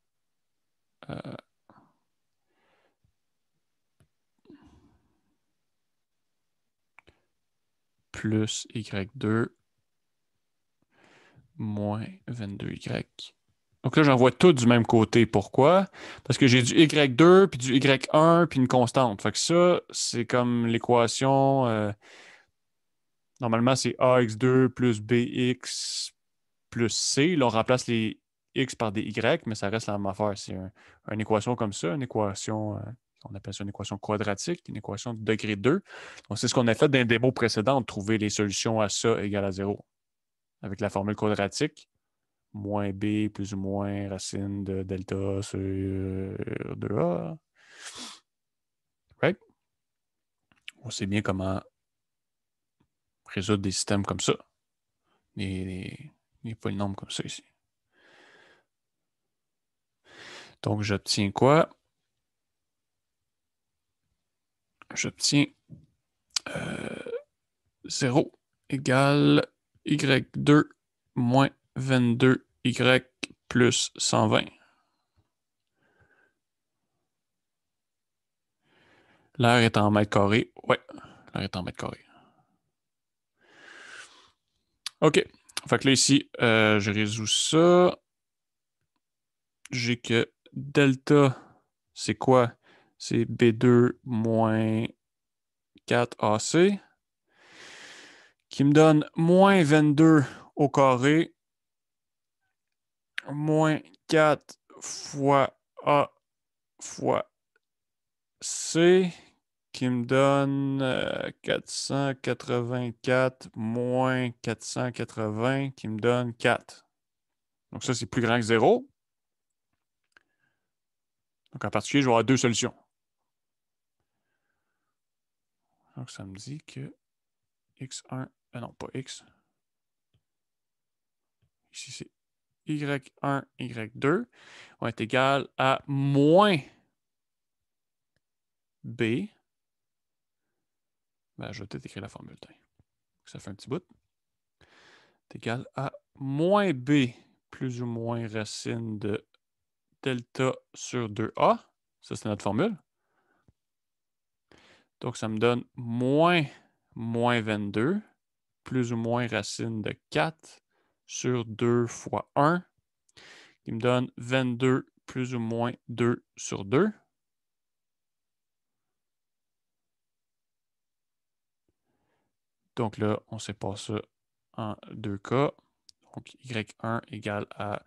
plus y2 moins 22y. Donc là, j'envoie tout du même côté. Pourquoi? Parce que j'ai du y2, puis du y1, puis une constante. Fait que ça, c'est comme l'équation... normalement, c'est ax2 plus bx plus c. Là, on remplace les x par des y, mais ça reste la même affaire. C'est une équation comme ça, une équation... on appelle ça une équation quadratique, une équation de degré 2. Donc, c'est ce qu'on a fait dans les démos précédentes, trouver les solutions à ça égale à 0. Avec la formule quadratique, moins b plus ou moins racine de delta sur 2a. Right? On sait bien comment résoudre des systèmes comme ça. Des polynômes comme ça ici. Donc, j'obtiens quoi? J'obtiens 0 égale y2 moins 22y plus 120. L'air est en mètres carrés. Ouais, l'air est en mètres carrés. OK. Fait que là, ici, je résous ça. J'ai que delta, c'est quoi? C'est B2 moins 4AC, qui me donne moins 22 au carré, moins 4 fois A fois C, qui me donne 484 moins 480, qui me donne 4. Donc ça, c'est plus grand que 0. Donc en particulier, je vais avoir deux solutions. Donc ça me dit que x1, non pas x. Ici, c'est y1, y2 vont être égales à moins b. Ben, je vais peut-être écrire la formule. Ça fait un petit bout. C'est égal à moins b plus ou moins racine de delta sur 2a. Ça, c'est notre formule. Donc, ça me donne moins 22 plus ou moins racine de 4 sur 2 fois 1, qui me donne 22 plus ou moins 2 sur 2. Donc là, on sépare ça en deux cas. Donc, y1 égale à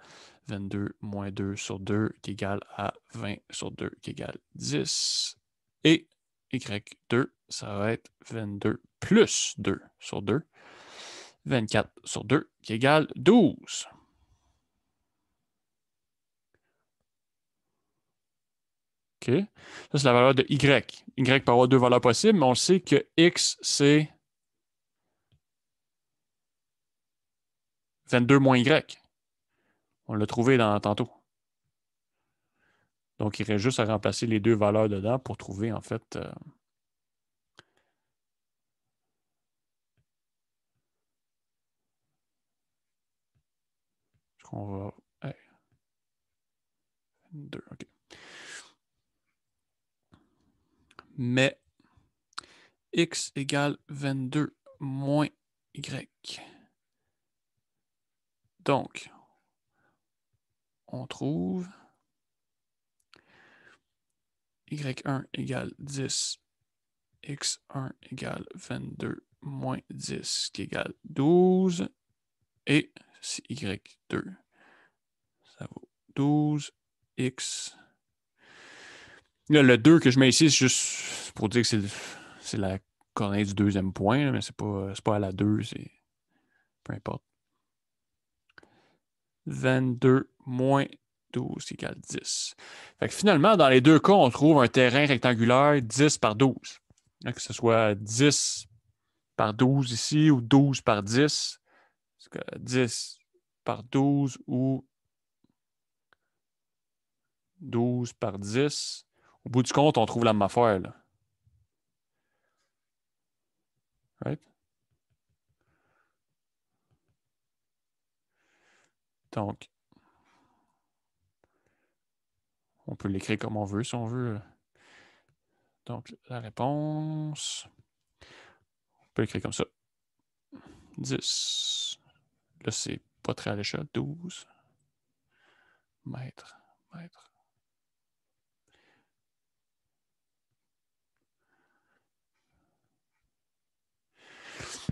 22 moins 2 sur 2 qui égale à 20 sur 2 qui égale 10. Et y2, ça va être 22 plus 2 sur 2, 24 sur 2 qui égale 12. OK. Ça, c'est la valeur de y. Y peut avoir deux valeurs possibles, mais on sait que x, c'est 22 moins y. On l'a trouvé tantôt. Donc, il reste juste à remplacer les deux valeurs dedans pour trouver, en fait... on va... Hey. 2, OK. Mais x égale 22 moins y. Donc, on trouve y1 égale 10, x1 égale 22 moins 10 qui égale 12 et c'est y2. Ça vaut 12 x. Là, le 2 que je mets ici, c'est juste pour dire que c'est la coordonnée du deuxième point, là, mais c'est pas à la 2, c'est peu importe. 22 moins 12 égale 10. Fait que finalement, dans les deux cas, on trouve un terrain rectangulaire 10 par 12. Là, que ce soit 10 par 12 ici ou 12 par 10. 10 par 12 ou 12 par 10. Au bout du compte, on trouve la même affaire. Là. Right? Donc, on peut l'écrire comme on veut, si on veut. Donc, la réponse, on peut l'écrire comme ça. 10. Là, c'est pas très à l'échelle. 12 mètres.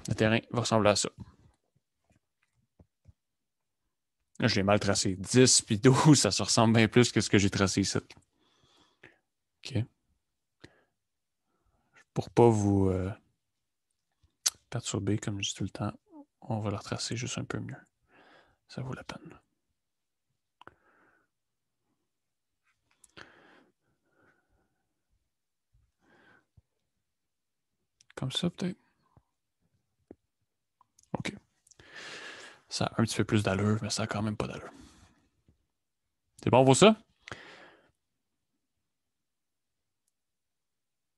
Le terrain va ressembler à ça. Là, je l'ai mal tracé. 10 puis 12, ça se ressemble bien plus que ce que j'ai tracé ici. OK. Pour pas vous perturber, comme je dis tout le temps, on va le retracer juste un peu mieux. Ça vaut la peine. Comme ça, peut-être. OK. Ça a un petit peu plus d'allure, mais ça n'a quand même pas d'allure. C'est bon pour ça?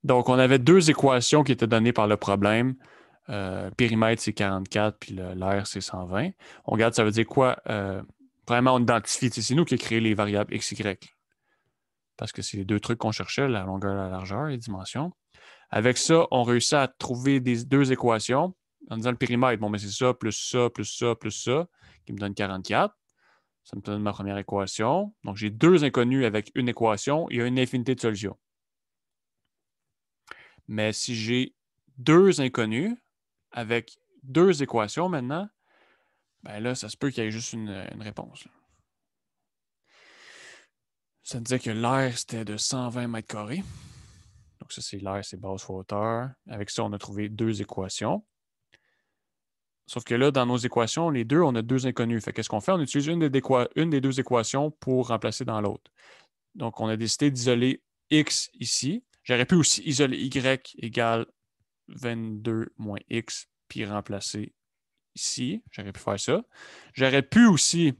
Donc, on avait deux équations qui étaient données par le problème. Périmètre, c'est 44, puis l'air, c'est 120. On regarde, ça veut dire quoi? Vraiment, on identifie. C'est nous qui avons créé les variables x, y. Parce que c'est les deux trucs qu'on cherchait, la longueur, la largeur et les dimensions. Avec ça, on réussit à trouver deux équations en disant le périmètre. Bon, mais c'est ça, plus ça, plus ça, plus ça, qui me donne 44. Ça me donne ma première équation. Donc, j'ai deux inconnus avec une équation. Il y a une infinité de solutions. Mais si j'ai deux inconnus avec deux équations maintenant, ben là, ça se peut qu'il y ait juste une réponse. Là. Ça me disait que l'air, c'était de 120 mètres carrés. Donc, ça, c'est l'air, c'est base fois hauteur. Avec ça, on a trouvé deux équations. Sauf que là, dans nos équations, les deux, on a deux inconnus. Fait qu'est-ce qu'on fait? On utilise une des deux équations pour remplacer dans l'autre. Donc, on a décidé d'isoler x ici. J'aurais pu aussi isoler y égale 22 moins x, puis remplacer ici. J'aurais pu faire ça. J'aurais pu aussi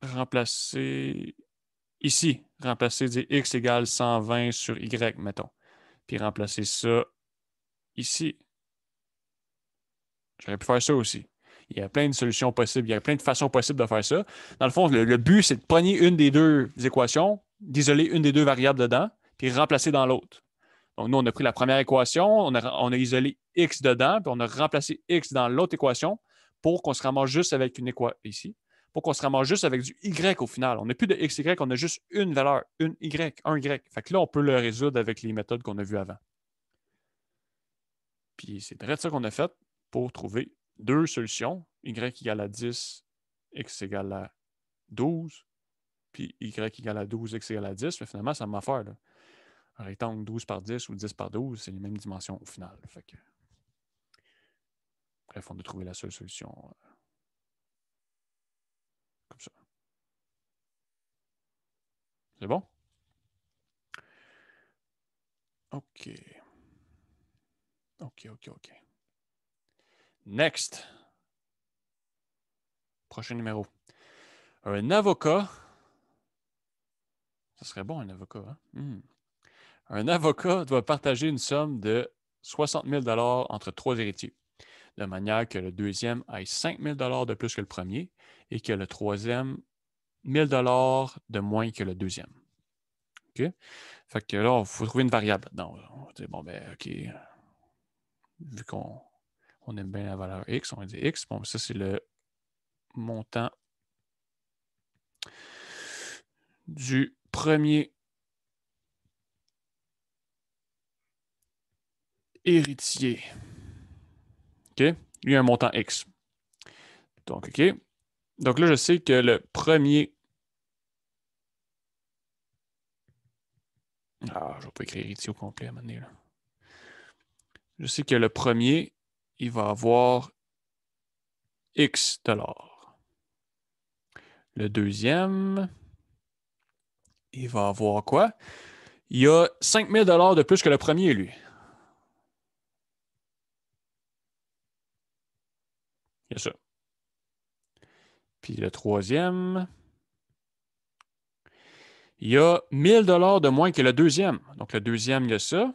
remplacer ici. Remplacer dire x égale 120 sur y, mettons. Puis remplacer ça ici. J'aurais pu faire ça aussi. Il y a plein de solutions possibles. Il y a plein de façons possibles de faire ça. Dans le fond, le but, c'est de prendre une des deux équations, d'isoler une des deux variables dedans, puis remplacer dans l'autre. Donc, nous, on a pris la première équation, on a isolé x dedans, puis on a remplacé x dans l'autre équation pour qu'on se ramasse juste avec une équation ici, pour qu'on se ramasse juste avec du y au final. On n'a plus de x, y, on a juste une valeur, une y, un y. Fait que là, on peut le résoudre avec les méthodes qu'on a vues avant. Puis c'est très ça qu'on a fait pour trouver deux solutions, y égale à 10, x égale à 12, puis y égale à 12, x égale à 10. Mais finalement, ça m'a fait. Là. Un rectangle 12 par 10 ou 10 par 12, c'est les mêmes dimensions au final. Fait que... Bref, on a trouvé la seule solution comme ça. C'est bon? OK. OK. Next. Prochain numéro. Un avocat. Ça serait bon, un avocat. Hein? Un avocat doit partager une somme de 60 000 entre 3 héritiers, de manière que le deuxième ait 5 000 de plus que le premier et que le troisième 1 000 de moins que le deuxième. OK? Fait que là, il faut trouver une variable. Non, on va dire, bon, ben, OK, vu qu'on aime bien la valeur X, on va dire X. Bon, ça, c'est le montant du premier héritier. OK? Lui a un montant X. Donc, OK. Donc là, je sais que le premier... Ah, je ne vais pas écrire héritier au complet à un moment donné, là. Je sais que le premier, il va avoir X $. Le deuxième, il va avoir quoi? Il a 5 000 de plus que le premier, lui. Il y a ça. Puis le troisième, il y a 1 000 de moins que le deuxième. Donc le deuxième, il y a ça.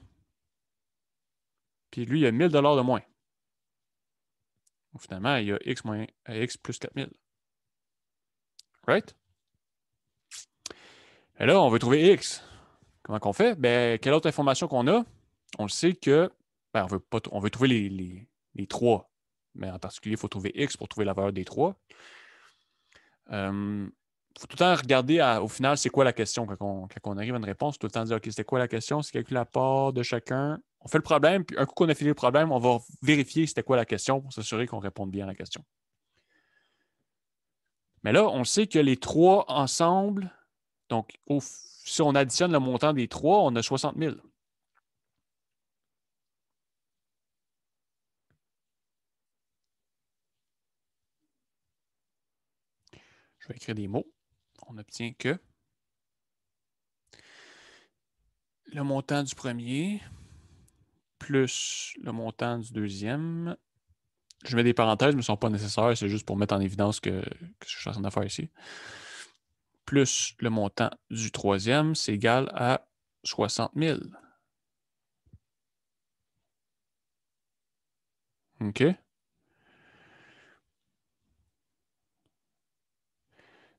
Puis lui, il y a 1 000 de moins. Donc finalement, il y a X plus 4 000. Right? Et là, on veut trouver X. Comment qu'on fait? Ben, quelle autre information qu'on a? On le sait que ben, on veut trouver les 3. Mais en particulier, il faut trouver X pour trouver la valeur des 3. Il faut tout le temps regarder au final, c'est quoi la question quand on arrive à une réponse. Tout le temps dire, OK, c'était quoi la question? C'est calculer la part de chacun. On fait le problème, puis un coup qu'on a fini le problème, on va vérifier c'était quoi la question pour s'assurer qu'on réponde bien à la question. Mais là, on sait que les 3 ensemble, donc si on additionne le montant des 3, on a 60 000. Je vais écrire des mots. On obtient que le montant du premier plus le montant du deuxième. Je mets des parenthèses, mais elles ne sont pas nécessaires. C'est juste pour mettre en évidence que je suis en train de faire ici. Plus le montant du troisième, c'est égal à 60 000. OK?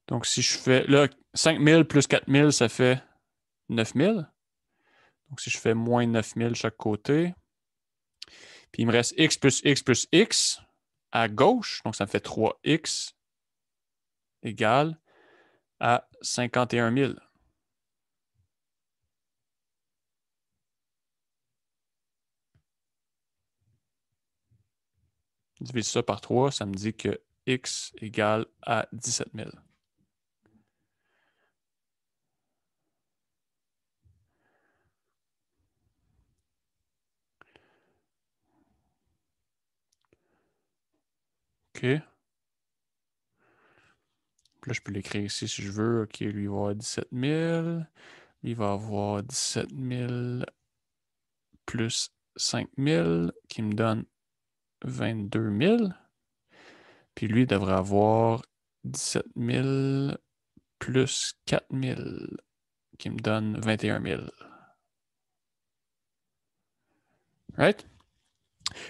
Donc, si je fais là, 5 000 plus 4 000, ça fait 9 000. Donc, si je fais moins 9 000 chaque côté, puis il me reste x plus x plus x à gauche, donc ça me fait 3x égale à 51 000. Divise ça par 3, ça me dit que x égale à 17 000. OK. Puis là, je peux l'écrire ici si je veux. OK, lui, il va avoir 17 000. Il va avoir 17 000 plus 5 000 qui me donne 22 000. Puis lui, il devrait avoir 17 000 plus 4 000 qui me donne 21 000. Right?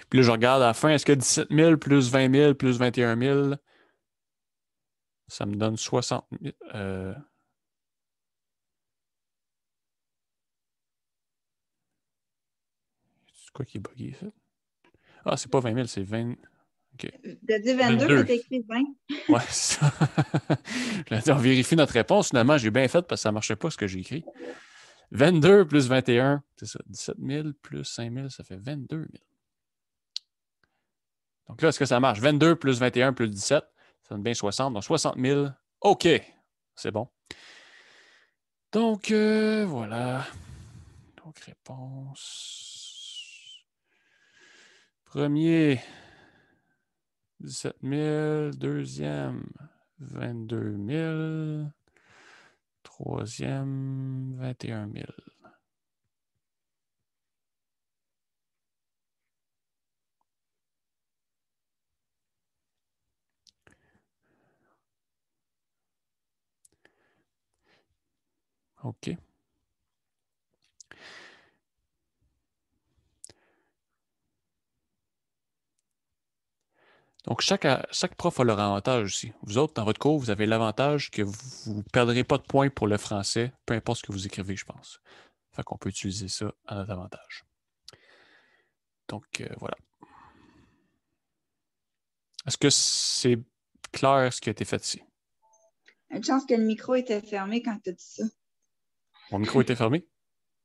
Puis là, je regarde à la fin, est-ce que 17 000 plus 20 000 plus 21 000, ça me donne 60 000. C'est quoi qui est bugué, ça? Ah, c'est pas 20 000, c'est 20. OK. Tu as dit 22, 22. mais tu as écrit 20. Ouais, c'est ça. On vérifie notre réponse. Finalement, j'ai bien fait parce que ça ne marchait pas ce que j'ai écrit. 22 plus 21, c'est ça. 17 000 plus 5 000, ça fait 22 000. Donc là, est-ce que ça marche? 22 plus 21 plus 17, ça donne bien 60. Donc 60 000. OK, c'est bon. Donc, voilà. Donc, réponse. Premier, 17 000. Deuxième, 22 000. Troisième, 21 000. OK. Donc, chaque prof a leur avantage aussi. Vous autres, dans votre cours, vous avez l'avantage que vous ne perdrez pas de points pour le français, peu importe ce que vous écrivez, je pense. Fait qu'on peut utiliser ça à notre avantage. Donc, voilà. Est-ce que c'est clair ce qui a été fait ici? Une chance que le micro était fermé quand tu as dit ça. Mon micro était fermé?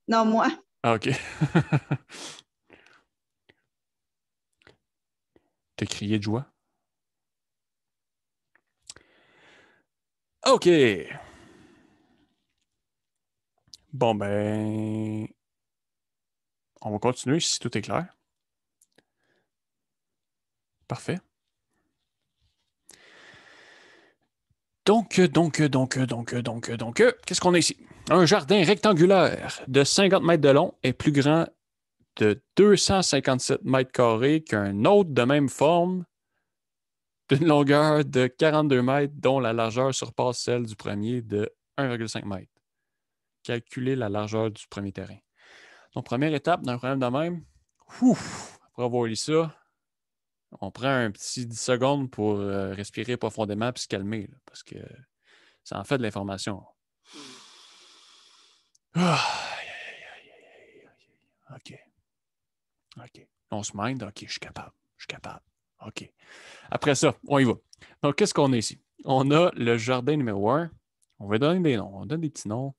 Non, moi. Ah, OK. T'as crié de joie? OK. Bon, ben, on va continuer si tout est clair. Parfait. Donc, qu'est-ce qu'on a ici? Un jardin rectangulaire de 50 mètres de long est plus grand de 257 mètres carrés qu'un autre de même forme d'une longueur de 42 mètres dont la largeur surpasse celle du premier de 1,5 mètre. Calculer la largeur du premier terrain. Donc, première étape d'un problème de même, après avoir lu ça, on prend un petit 10 secondes pour respirer profondément et se calmer, là, parce que ça en fait de l'information. OK. OK. On se mind. OK, je suis capable. OK. Après ça, on y va. Donc, qu'est-ce qu'on a ici? On a le jardin numéro 1. On va donner des noms. On donne des petits noms.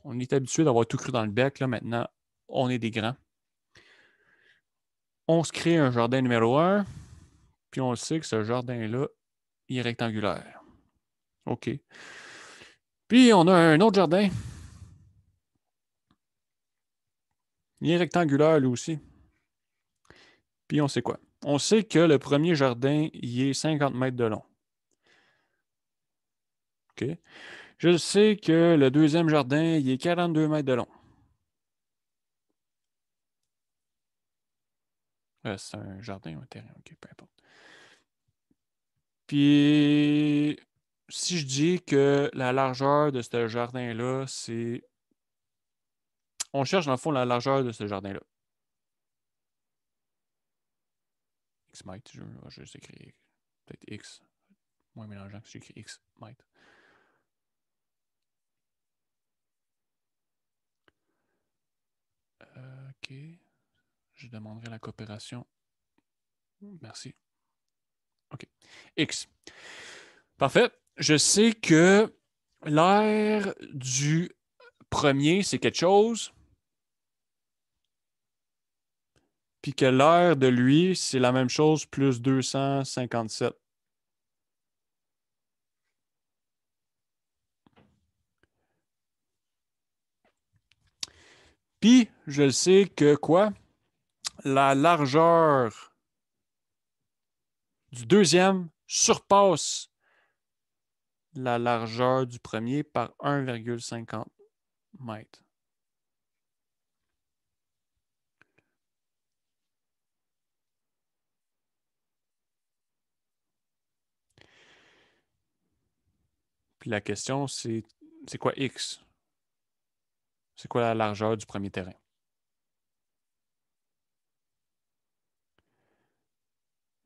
On est habitué d'avoir tout cru dans le bec. Là, maintenant, on est des grands. On se crée un jardin numéro 1. Puis on sait que ce jardin-là, il est rectangulaire. OK. Puis on a un autre jardin. Il est rectangulaire lui aussi. Puis on sait quoi? On sait que le premier jardin, il est 50 mètres de long. OK. Je sais que le deuxième jardin, il est 42 mètres de long. C'est un jardin ou un terrain? OK, peu importe. Puis, si je dis que la largeur de ce jardin-là, c'est... On cherche, dans le fond, la largeur de ce jardin-là. X mètres, je vais juste écrire peut-être X. Moins mélangeant que si j'écris X mètres. OK. Je demanderai la coopération. Merci. OK. X. Parfait. Je sais que l'aire du premier, c'est quelque chose. Puis que l'aire de lui, c'est la même chose, plus 257. Puis, je sais que quoi? La largeur du deuxième surpasse la largeur du premier par 1,50 mètres. Puis la question, c'est quoi X? C'est quoi la largeur du premier terrain?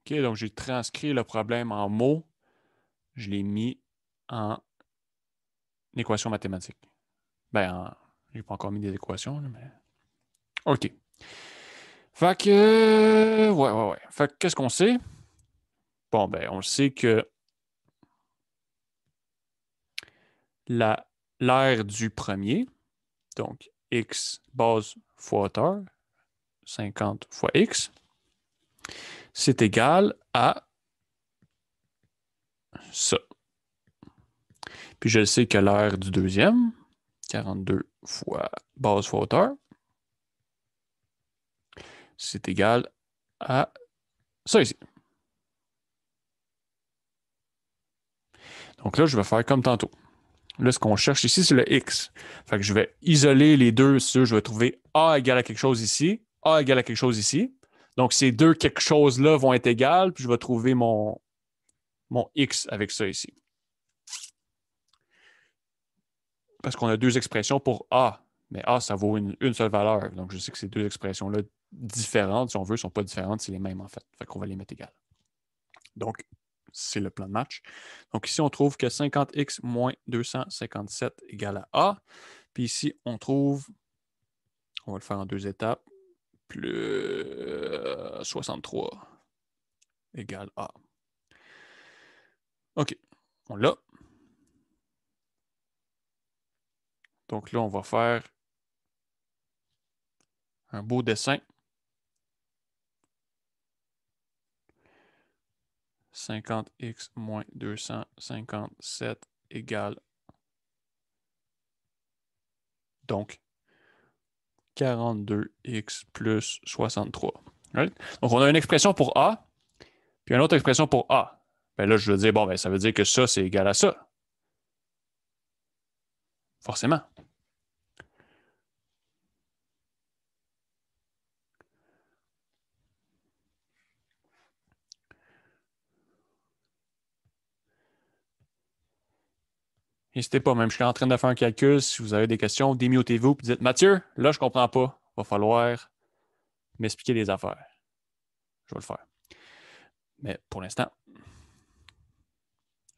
OK, donc j'ai transcrit le problème en mots. Je l'ai mis en équation mathématique. Ben, j'ai pas encore mis des équations, là, mais... OK. Fait que... Ouais. Fait que qu'est-ce qu'on sait? Bon, ben, on sait que l'aire du premier, donc x base fois hauteur, 50 fois x, c'est égal à ça. Puis je sais que l'aire du deuxième, 42 fois base fois hauteur, c'est égal à ça ici. Donc là, je vais faire comme tantôt. Là, ce qu'on cherche ici, c'est le x. Fait que je vais isoler les deux. Je vais trouver a égale à quelque chose ici, a égale à quelque chose ici. Donc, ces deux quelque chose-là vont être égales, puis je vais trouver mon x avec ça ici. parce qu'on a deux expressions pour A. Mais A, ça vaut une seule valeur. Donc, je sais que ces deux expressions-là différentes, si on veut, ne sont pas différentes, c'est les mêmes en fait. Fait qu'on va les mettre égales. Donc, c'est le plan de match. Donc, ici, on trouve que 50x moins 257 égale à A. Puis ici, on trouve, on va le faire en deux étapes, plus 63 égale A. OK, on l'a. Donc là, on va faire un beau dessin. 50x moins 257 égale donc 42x plus 63. Right? Donc, on a une expression pour A, puis une autre expression pour A. Ben là, je veux dire, bon, ben, ça veut dire que ça, c'est égal à ça. Forcément. N'hésitez pas, même je suis en train de faire un calcul. Si vous avez des questions, démutez-vous et dites Mathieu, là, je ne comprends pas. Il va falloir m'expliquer des affaires. Je vais le faire. Mais pour l'instant,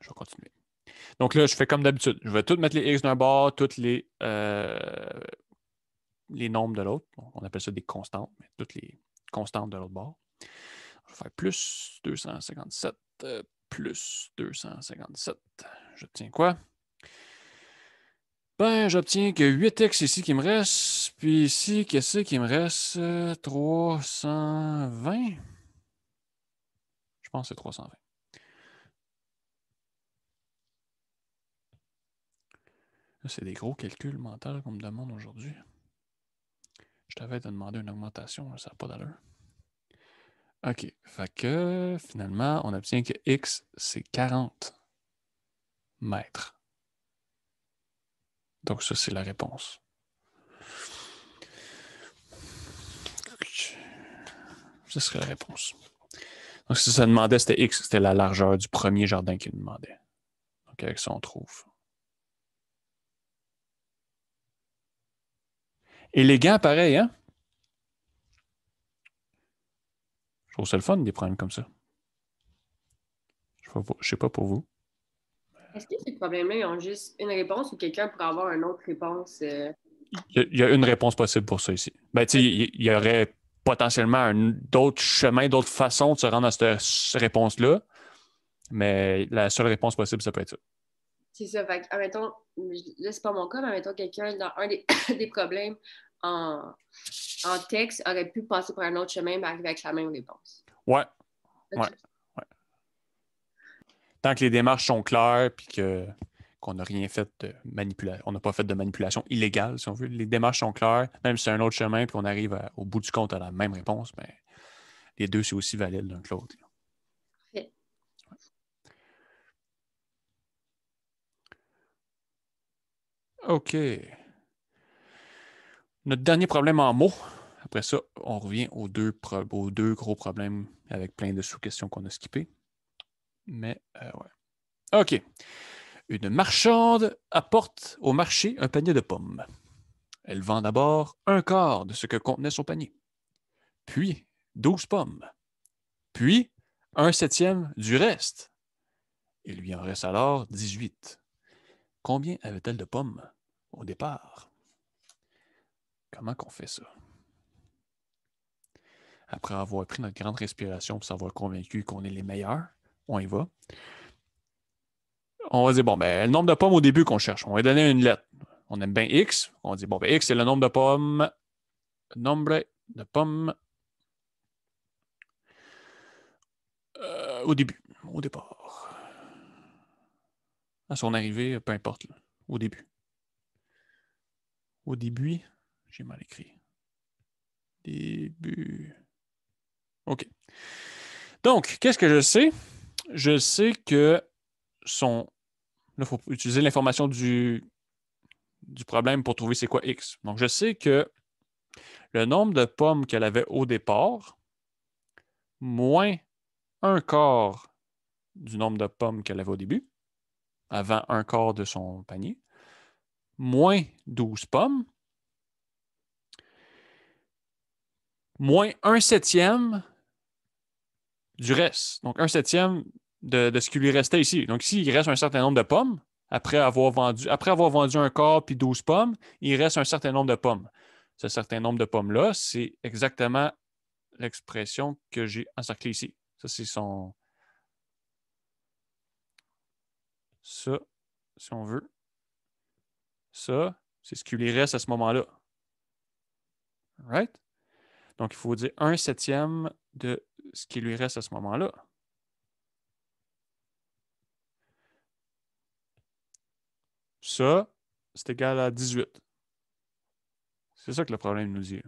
je vais continuer. Donc là, je fais comme d'habitude. Je vais tout mettre les x d'un bord, tous les nombres de l'autre. On appelle ça des constantes, mais toutes les constantes de l'autre bord. Je vais faire plus 257, plus 257. J'obtiens quoi? Ben, j'obtiens que 8x ici qui me reste. Puis ici, qu'est-ce qui me reste? 320. Je pense que c'est 320. C'est des gros calculs mentaux qu'on me demande aujourd'hui. Je t'avais demandé une augmentation, ça n'a pas d'allure. OK. Fait que finalement, on obtient que x, c'est 40 mètres. Donc ça, c'est la réponse. Ça serait la réponse. Donc si ça demandait, c'était x, c'était la largeur du premier jardin qu'il demandait. Donc avec ça, on trouve. Élégant, pareil, hein? Je trouve ça le fun, des problèmes comme ça. Je ne sais pas pour vous. Est-ce que ces problèmes-là, ils ont juste une réponse ou quelqu'un pourrait avoir une autre réponse? Il y a une réponse possible pour ça ici. Ben, tu sais, il y aurait potentiellement d'autres chemins, d'autres façons de se rendre à cette réponse-là, mais la seule réponse possible, ça peut être ça. C'est ça. Fait que, admettons, là, c'est pas mon cas, mais admettons, quelqu'un dans un des problèmes en texte aurait pu passer par un autre chemin et arriver avec la même réponse. Ouais. Okay. Ouais. Tant que les démarches sont claires et qu'on n'a rien fait de manipulation, on n'a pas fait de manipulation illégale, si on veut. Les démarches sont claires, même si c'est un autre chemin puis on arrive au bout du compte à la même réponse, mais les deux, c'est aussi valide l'un que l'autre. Okay. OK. Notre dernier problème en mots. Après ça, on revient aux deux gros problèmes avec plein de sous-questions qu'on a skippées. Mais, ouais. OK. Une marchande apporte au marché un panier de pommes. Elle vend d'abord un quart de ce que contenait son panier, puis 12 pommes, puis un septième du reste. Il lui en reste alors 18. Combien avait-elle de pommes au départ? Comment qu'on fait ça? Après avoir pris notre grande respiration pour s'avoir convaincu qu'on est les meilleurs, on y va. On va dire, bon, ben, le nombre de pommes au début qu'on cherche, on va donner une lettre. On aime bien X. On dit, bon, ben, X, c'est le nombre de pommes. Nombre de pommes au début, au départ. À son arrivée, peu importe, là, au début. Au début, j'ai mal écrit. Début. OK. Donc, qu'est-ce que je sais? Je sais que son... Là, il faut utiliser l'information du problème pour trouver c'est quoi X. Donc, je sais que le nombre de pommes qu'elle avait au départ, moins un quart du nombre de pommes qu'elle avait au début, avant un quart de son panier, moins 12 pommes, moins 1/7 du reste. Donc, 1/7 de ce qui lui restait ici. Donc, ici, il reste un certain nombre de pommes. Après avoir vendu un quart puis 12 pommes, il reste un certain nombre de pommes. Ce certain nombre de pommes-là, c'est exactement l'expression que j'ai encerclée ici. Ça, c'est son... Ça, si on veut. Ça, c'est ce qui lui reste à ce moment-là. Right? Donc, il faut dire 1/7 de ce qui lui reste à ce moment-là. Ça, c'est égal à 18. C'est ça que le problème nous dit.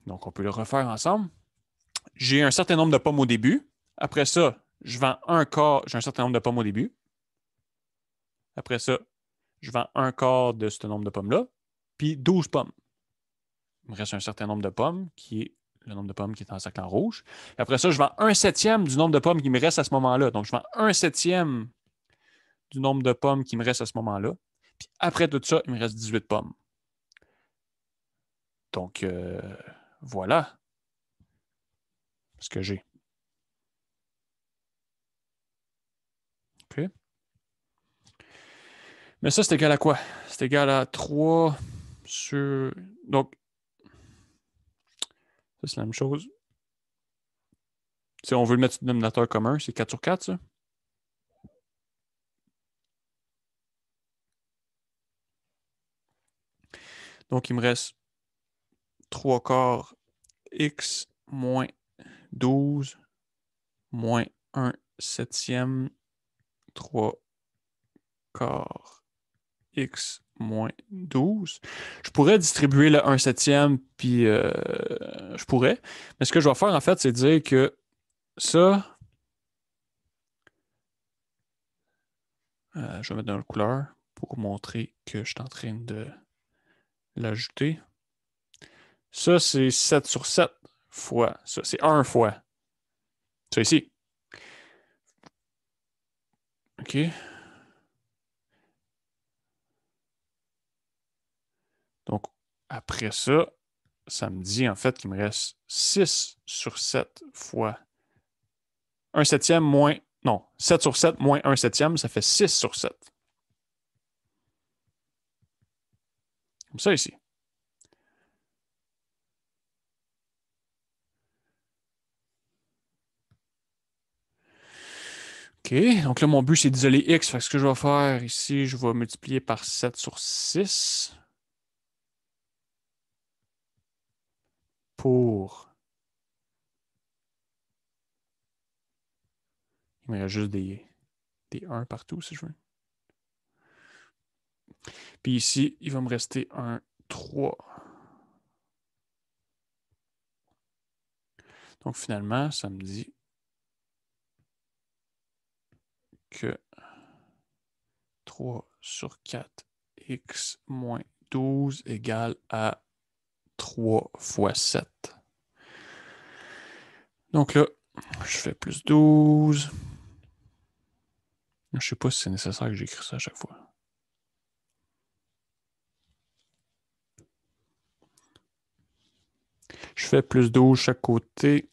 Donc, on peut le refaire ensemble. J'ai un certain nombre de pommes au début. Après ça, je vends un quart. J'ai un certain nombre de pommes au début. Après ça, je vends un quart de ce nombre de pommes-là, puis 12 pommes. Il me reste un certain nombre de pommes, qui est le nombre de pommes qui est en cercle en rouge. Après ça, je vends 1/7 du nombre de pommes qui me reste à ce moment-là. Donc, je vends 1/7 du nombre de pommes qui me reste à ce moment-là. Puis après tout ça, il me reste 18 pommes. Donc, voilà ce que j'ai. OK. Mais ça, c'est égal à quoi? C'est égal à 3 sur... Donc, ça, c'est la même chose. Si on veut le mettre sur le dénominateur commun, c'est 4 sur 4, ça? Donc, il me reste 3 quarts x moins 12 moins 1/7 3 quarts x moins 12. Je pourrais distribuer le 1/7, puis je pourrais. Mais ce que je vais faire, en fait, c'est dire que ça, je vais mettre dans la couleur pour montrer que je suis en train de l'ajouter. Ça, c'est 7 sur 7 fois ça. C'est 1 fois ça ici. OK. Donc, après ça, ça me dit en fait qu'il me reste 6 sur 7 fois 1/7 moins... Non, 7 sur 7 moins 1/7, ça fait 6 sur 7. Comme ça ici. OK, donc là, mon but, c'est d'isoler x. Fait que ce que je vais faire ici, je vais multiplier par 7 sur 6 pour... Il me reste juste des 1 partout, si je veux. Puis ici, il va me rester un 3. Donc finalement, ça me dit que 3 sur 4 x moins 12 égale à 3 fois 7. Donc là, je fais plus 12. Je ne sais pas si c'est nécessaire que j'écris ça à chaque fois. Je fais plus 12 chaque côté.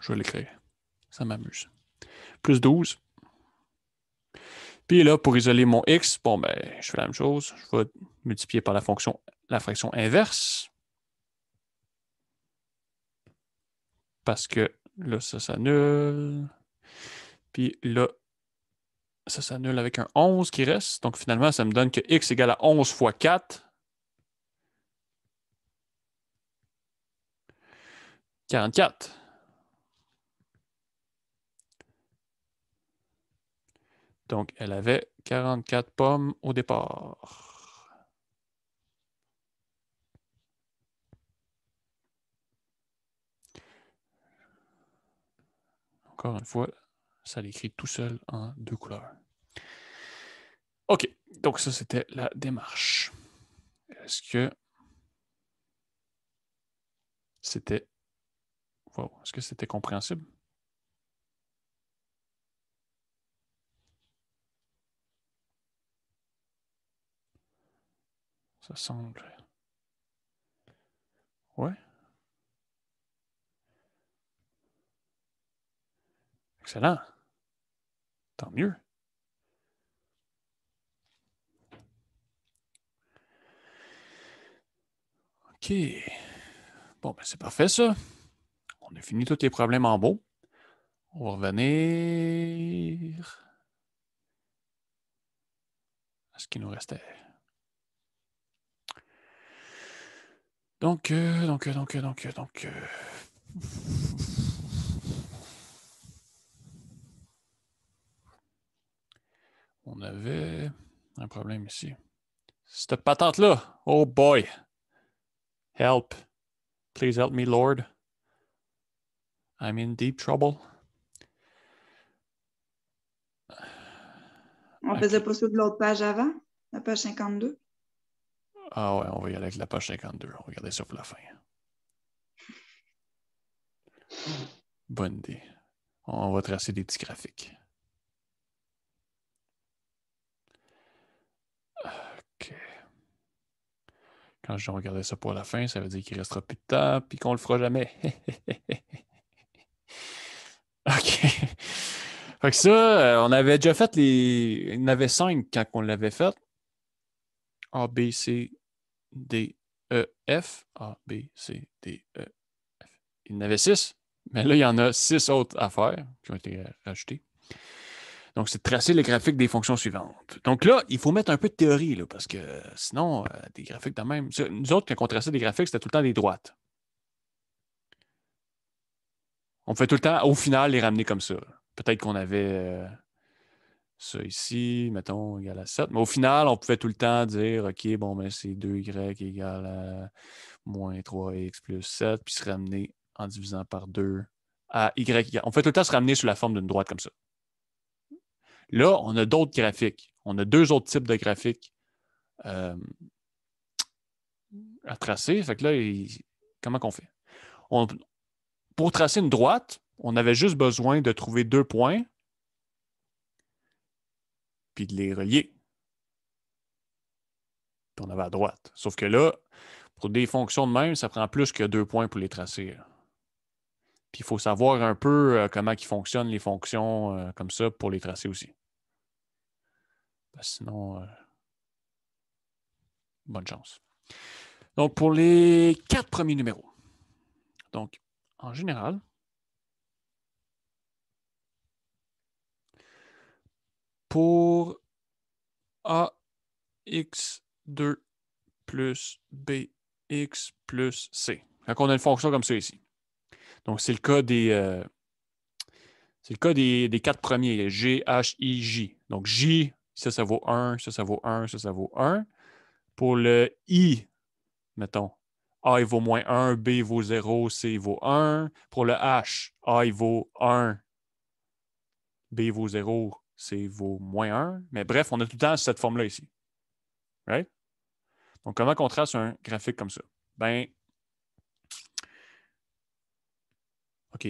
Je vais l'écrire. Ça m'amuse. Plus 12. Puis là, pour isoler mon x, bon, ben, je fais la même chose. Je vais multiplier par la fraction inverse. Parce que là, ça s'annule. Puis là, ça s'annule avec un 11 qui reste. Donc finalement, ça me donne que x égale à 11 fois 4. 44. Donc, elle avait 44 pommes au départ. Encore une fois, ça l'écrit tout seul en 2 couleurs. OK, donc ça, c'était la démarche. Est-ce que c'était... Wow, est-ce que c'était compréhensible? Ça semble. Ouais. Excellent. Tant mieux. OK. Bon, ben c'est parfait, ça. On a fini tous les problèmes en beau. On va revenir à ce qui nous restait. Donc. On avait un problème ici. Cette patente-là. Oh boy. Help. Please help me, Lord. I'm in deep trouble. On faisait pas ça de l'autre page avant, la page 52. Ah ouais, on va y aller avec la page 52. On va regarder ça pour la fin. Bonne idée. On va tracer des petits graphiques. OK. Quand je vais regarder ça pour la fin, ça veut dire qu'il ne restera plus de temps et qu'on ne le fera jamais. OK. Fait que ça, on avait déjà fait les. Il y en avait 5 quand on l'avait fait. A, B, C, D, E, F. A, B, C, D, E, F. Il y en avait 6, mais là, il y en a 6 autres à faire qui ont été rajoutées. Donc, c'est de tracer les graphiques des fonctions suivantes. Donc là, il faut mettre un peu de théorie, là, parce que sinon, des graphiques de même. Nous autres, quand on traçait des graphiques, c'était tout le temps des droites. On fait tout le temps, au final, les ramener comme ça. Peut-être qu'on avait ça ici, mettons, égal à 7. Mais au final, on pouvait tout le temps dire, OK, bon, ben, c'est 2y égale à moins 3x plus 7, puis se ramener en divisant par 2 à y égale. On fait tout le temps se ramener sous la forme d'une droite comme ça. Là, on a d'autres graphiques. On a 2 autres types de graphiques à tracer. Fait que là, comment qu'on fait? Pour tracer une droite, on avait juste besoin de trouver 2 points puis de les relier. Puis on avait à droite. Sauf que là, pour des fonctions de même, ça prend plus que 2 points pour les tracer. Puis il faut savoir un peu comment ils fonctionnent les fonctions comme ça pour les tracer aussi. Sinon, bonne chance. Donc, pour les 4 premiers numéros. Donc, en général, pour AX2 plus BX plus C. Quand on a une fonction comme ça ici. Donc, c'est le cas des 4 premiers. G, H, I, J. Donc, J, ça vaut 1, ça vaut 1, ça vaut 1. Pour le I, mettons, A, il vaut moins 1, B vaut 0, C vaut 1. Pour le H, A, il vaut 1, B vaut 0, C vaut moins 1. Mais bref, on a tout le temps cette forme-là ici. Right? Donc, comment on trace un graphique comme ça? Ben, OK.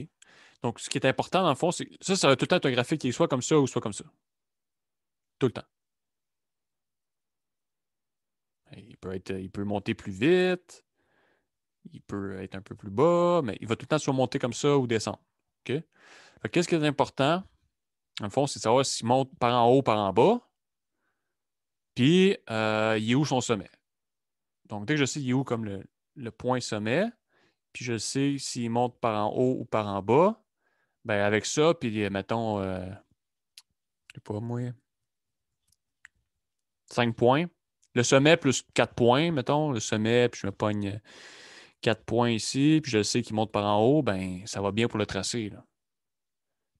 Donc, ce qui est important, dans le fond, c'est que ça va tout le temps être un graphique qui est soit comme ça ou soit comme ça. Tout le temps. Il peut monter plus vite, il peut être un peu plus bas, mais il va tout le temps soit monter comme ça ou descendre. OK? Qu'est-ce qui est important? Dans le fond, c'est de savoir s'il monte par en haut, par en bas, puis il est où son sommet. Donc, dès que je sais il est où comme le point sommet, puis je sais s'il monte par en haut ou par en bas, ben avec ça, puis mettons, je sais pas moi, 5 points. Le sommet plus 4 points, mettons, le sommet, puis je me pogne 4 points ici, puis je sais qu'il monte par en haut, ben ça va bien pour le tracé. Là.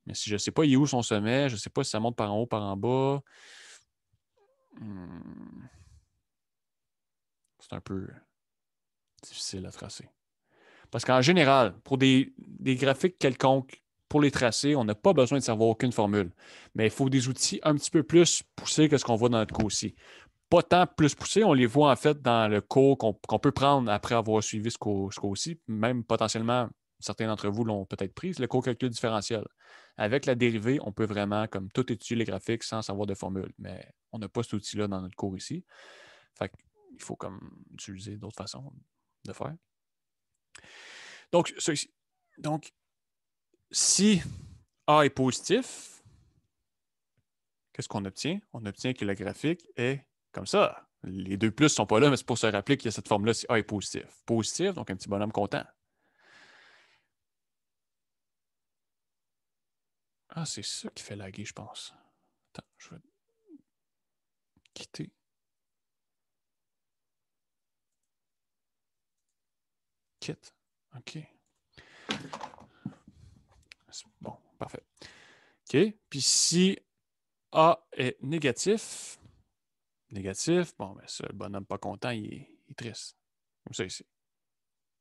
Mais si je ne sais pas il est où son sommet, je ne sais pas si ça monte par en haut, par en bas, c'est un peu difficile à tracer. Parce qu'en général, pour des graphiques quelconques, pour les tracer, on n'a pas besoin de savoir aucune formule. Mais il faut des outils un petit peu plus poussés que ce qu'on voit dans notre cours-ci. Pas tant plus poussés, on les voit en fait dans le cours qu'on peut prendre après avoir suivi ce cours-ci. Même potentiellement, certains d'entre vous l'ont peut-être pris, c'est le cours calcul différentiel. Avec la dérivée, on peut vraiment comme tout étudier les graphiques sans savoir de formule. Mais on n'a pas cet outil-là dans notre cours ici. Fait que il faut comme utiliser d'autres façons de faire. Donc, ça ici. Donc, si A est positif, qu'est-ce qu'on obtient? On obtient que le graphique est comme ça. Les deux plus ne sont pas là, mais c'est pour se rappeler qu'il y a cette forme-là si A est positif. Positif, donc un petit bonhomme content. Ah, c'est ça qui fait laguer, je pense. Attends, je vais quitter. Quitte. OK. Bon, parfait. OK. Puis si A est négatif, bon, ben ça, le bonhomme pas content, il est triste. Comme ça ici.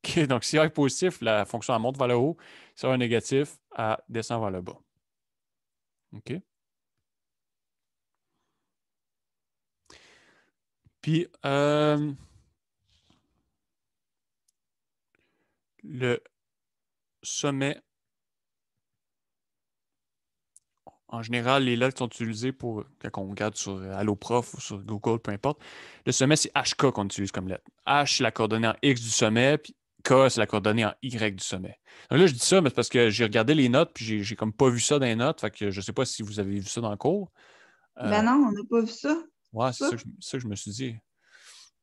OK, donc si A est positif, la fonction elle monte vers le haut. Si A est négatif, elle descend vers le bas. OK? Puis, le sommet, en général, les lettres sont utilisées pour, quand on regarde sur AlloProf ou sur Google, peu importe, le sommet, c'est HK qu'on utilise comme lettre. H, c'est la coordonnée en X du sommet, puis K, c'est la coordonnée en Y du sommet. Donc là, je dis ça, mais c'est parce que j'ai regardé les notes, puis j'ai comme pas vu ça dans les notes, fait que je sais pas si vous avez vu ça dans le cours. Ben non, on n'a pas vu ça. Ouais, C'est c'est ça que je me suis dit.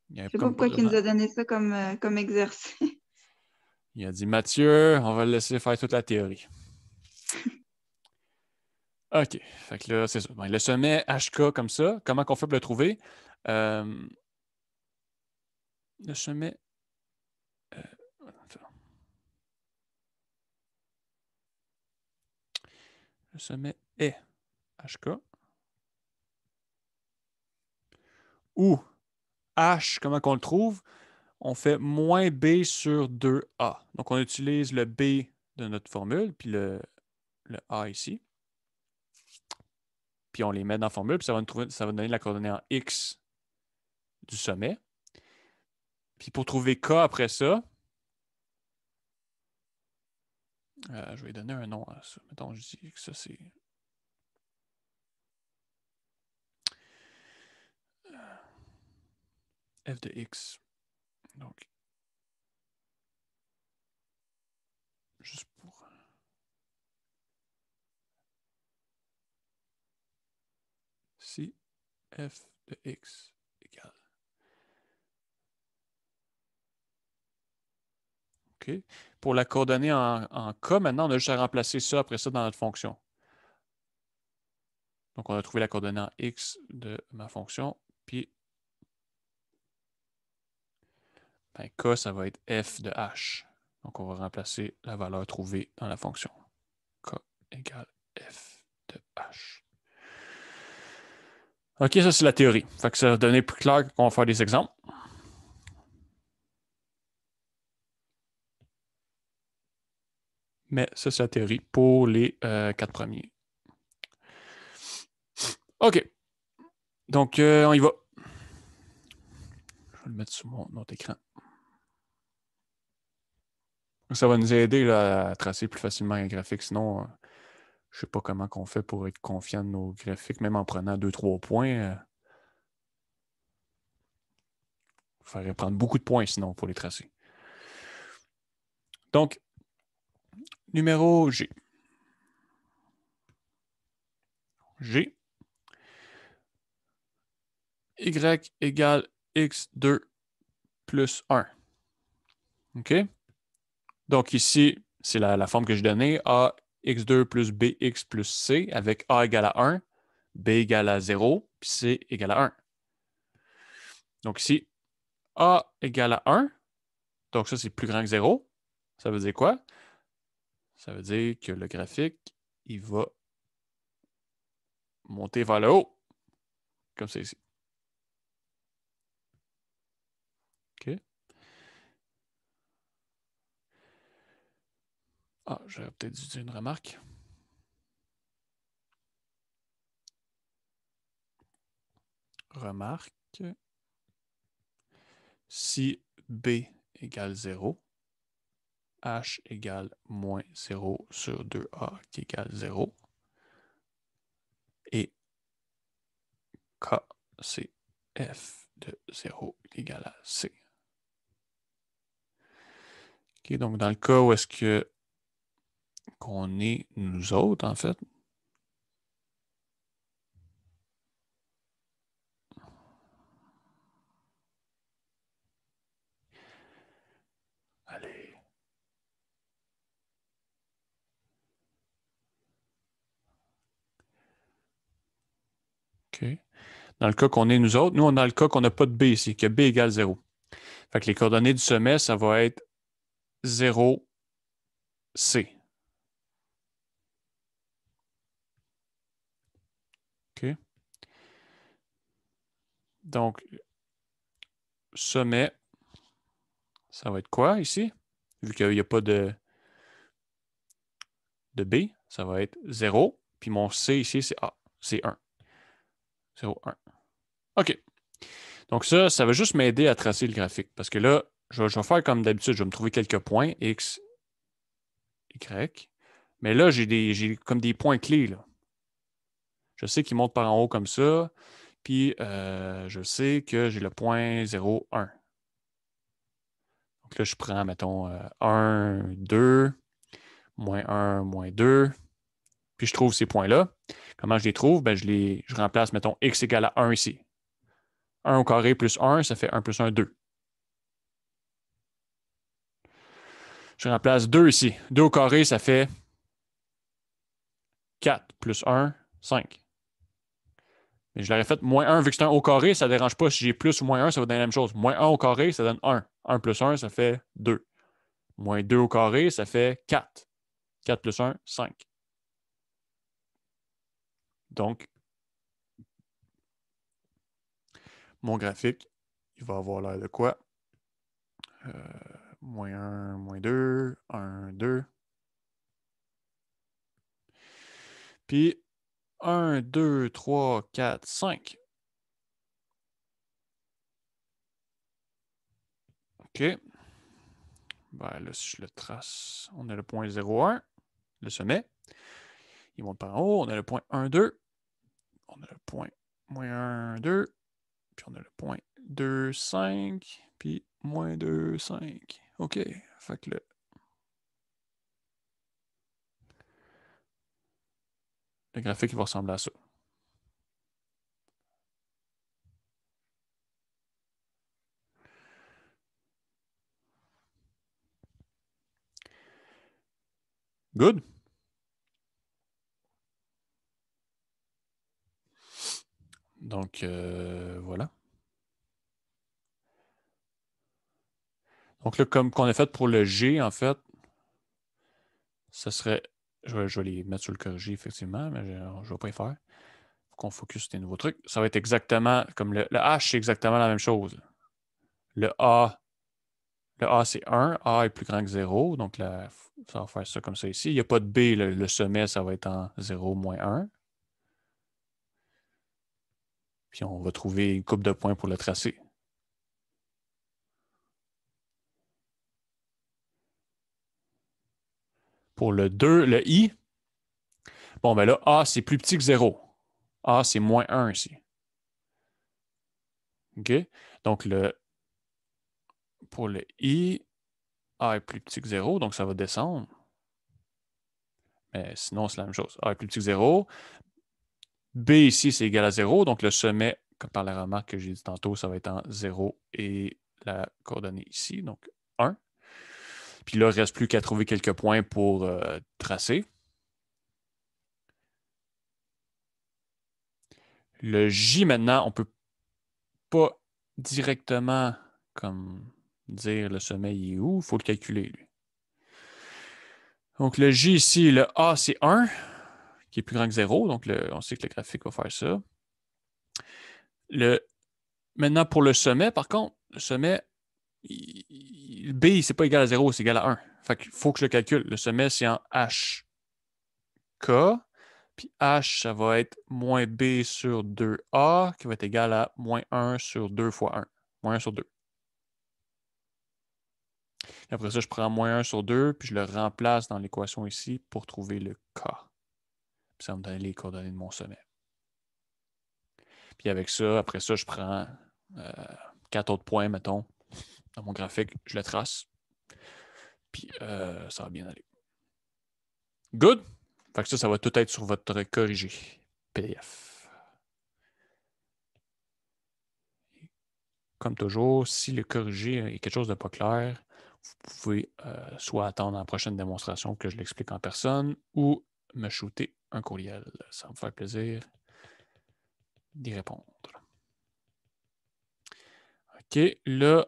Il y Je avait sais pas comme pas pourquoi il nous vraiment... a donné ça comme exercice. Il a dit, Mathieu, on va le laisser faire toute la théorie. OK. Fait que là, c'est ça. Ben, le sommet HK comme ça, comment qu'on fait pour le trouver? Le sommet. Le sommet est HK. Ou H, comment qu'on le trouve? On fait moins B sur 2A. Donc, on utilise le B de notre formule, puis le A ici. Puis on les met dans la formule, puis ça va nous donner la coordonnée en X du sommet. Puis pour trouver K après ça, je vais donner un nom à ça. Mettons, je dis que ça, c'est... F de X. Donc, juste pour... Si F de X égale... OK. Pour la coordonnée en K, maintenant, on a juste à remplacer ça après ça dans notre fonction. Donc, on a trouvé la coordonnée en X de ma fonction, puis ben, K, ça va être F de H. Donc, on va remplacer la valeur trouvée dans la fonction. K égale F de H. OK, ça, c'est la théorie. Fait que ça va donner plus clair qu'on va faire des exemples. Mais ça, c'est la théorie pour les 4 premiers. OK. Donc, on y va. Je vais le mettre sur mon autre écran. Ça va nous aider là, à tracer plus facilement un graphique. Sinon, je ne sais pas comment on fait pour être confiant de nos graphiques, même en prenant 2-3 points. Il faudrait prendre beaucoup de points sinon pour les tracer. Donc, numéro G. G. Y égale X2 plus 1. OK? Donc ici, c'est la forme que j'ai donnée. A x2 plus bx plus c avec A égale à 1, B égale à 0, puis C égale à 1. Donc ici, A égale à 1. Donc ça, c'est plus grand que 0. Ça veut dire quoi? Ça veut dire que le graphique, il va monter vers le haut. Comme ça ici. OK? Ah, j'aurais peut-être dû dire une remarque. Remarque. Si B égale 0, H égale moins 0 sur 2A qui égale 0. Et K, c'est F de 0 égale à C. OK, donc dans le cas où est-ce qu'on est nous autres, en fait, allez. OK. Dans le cas qu'on est nous autres, nous, on a le cas qu'on n'a pas de B ici, que B égale 0. Fait que les coordonnées du sommet, ça va être 0, C. OK. Donc, sommet, ça va être quoi ici? Vu qu'il n'y a pas de B, ça va être 0. Puis mon C ici, c'est A. C'est 1. 0, 1. OK. Donc ça va juste m'aider à tracer le graphique. Parce que là, je vais faire comme d'habitude. Je vais me trouver quelques points. X, Y. Mais là, j'ai comme des points clés. Là. Je sais qu'ils montent par en haut comme ça. Puis, je sais que j'ai le point 0, 1. Donc là, je prends, mettons, 1, 2, moins 1, moins 2. Puis, je trouve ces points-là. Comment je les trouve? Ben, je remplace, mettons, x égale à 1 ici. 1 au carré plus 1, ça fait 1 plus 1, 2. Je remplace 2 ici. 2 au carré, ça fait 4 plus 1, 5. Mais je l'aurais fait moins 1, vu que c'est un au carré, ça ne dérange pas. Si j'ai plus ou moins 1, ça va donner la même chose. Moins 1 au carré, ça donne 1. 1 plus 1, ça fait 2. Moins 2 au carré, ça fait 4. 4 plus 1, 5. Donc, mon graphique, il va avoir l'air de quoi? Moins 1, moins 2, 1, 2. Puis 1, 2, 3, 4, 5. OK. Ben, là, si je le trace, on a le point 0, 1, le sommet. Il monte par en haut. On a le point 1, 2. On a le point moins 1, 2. Puis on a le point 2, 5. Puis moins 2, 5. OK. Fait que le graphique il va ressembler à ça. Good? Donc, voilà. Donc là, comme qu'on a fait pour le G, en fait, ça serait... Je vais les mettre sur le corrigé, effectivement, mais je ne vais pas y faire. Il faut qu'on focus sur des nouveaux trucs. Ça va être exactement comme le H, c'est exactement la même chose. Le A, c'est 1. A est plus grand que 0. Donc, là, ça va faire ça comme ça ici. Il n'y a pas de B. Le sommet, ça va être en 0, moins 1. Puis, on va trouver une coupe de points pour le tracer. Pour le 2, le I, bon, ben là, A, c'est plus petit que 0. A, c'est moins 1 ici. OK? Donc, pour le I, A est plus petit que 0, donc ça va descendre. Mais sinon, c'est la même chose. A est plus petit que 0. B ici, c'est égal à 0. Donc, le sommet, comme par la remarque que j'ai dit tantôt, ça va être en 0 et la coordonnée ici, donc 1. Puis là, il ne reste plus qu'à trouver quelques points pour tracer. Le J, maintenant, on ne peut pas directement comme dire le sommet il est où. Il faut le calculer, lui. Donc, le J ici, le A, c'est 1, qui est plus grand que 0. Donc, on sait que le graphique va faire ça. Maintenant, pour le sommet, par contre, le sommet, B, c'est pas égal à 0, c'est égal à 1. Fait qu'il faut que je le calcule. Le sommet, c'est en HK. Puis H, ça va être moins B sur 2A, qui va être égal à moins 1 sur 2 fois 1. Moins 1 sur 2. Et après ça, je prends moins 1 sur 2, puis je le remplace dans l'équation ici pour trouver le K. Puis ça va me donner les coordonnées de mon sommet. Puis avec ça, après ça, je prends 4 autres points, mettons, dans mon graphique, je le trace. Puis ça va bien aller. Good? Fait que ça va tout être sur votre corrigé PDF. Comme toujours, si le corrigé est quelque chose de pas clair, vous pouvez soit attendre la prochaine démonstration que je l'explique en personne ou me shooter un courriel. Ça va me faire plaisir d'y répondre. OK, là,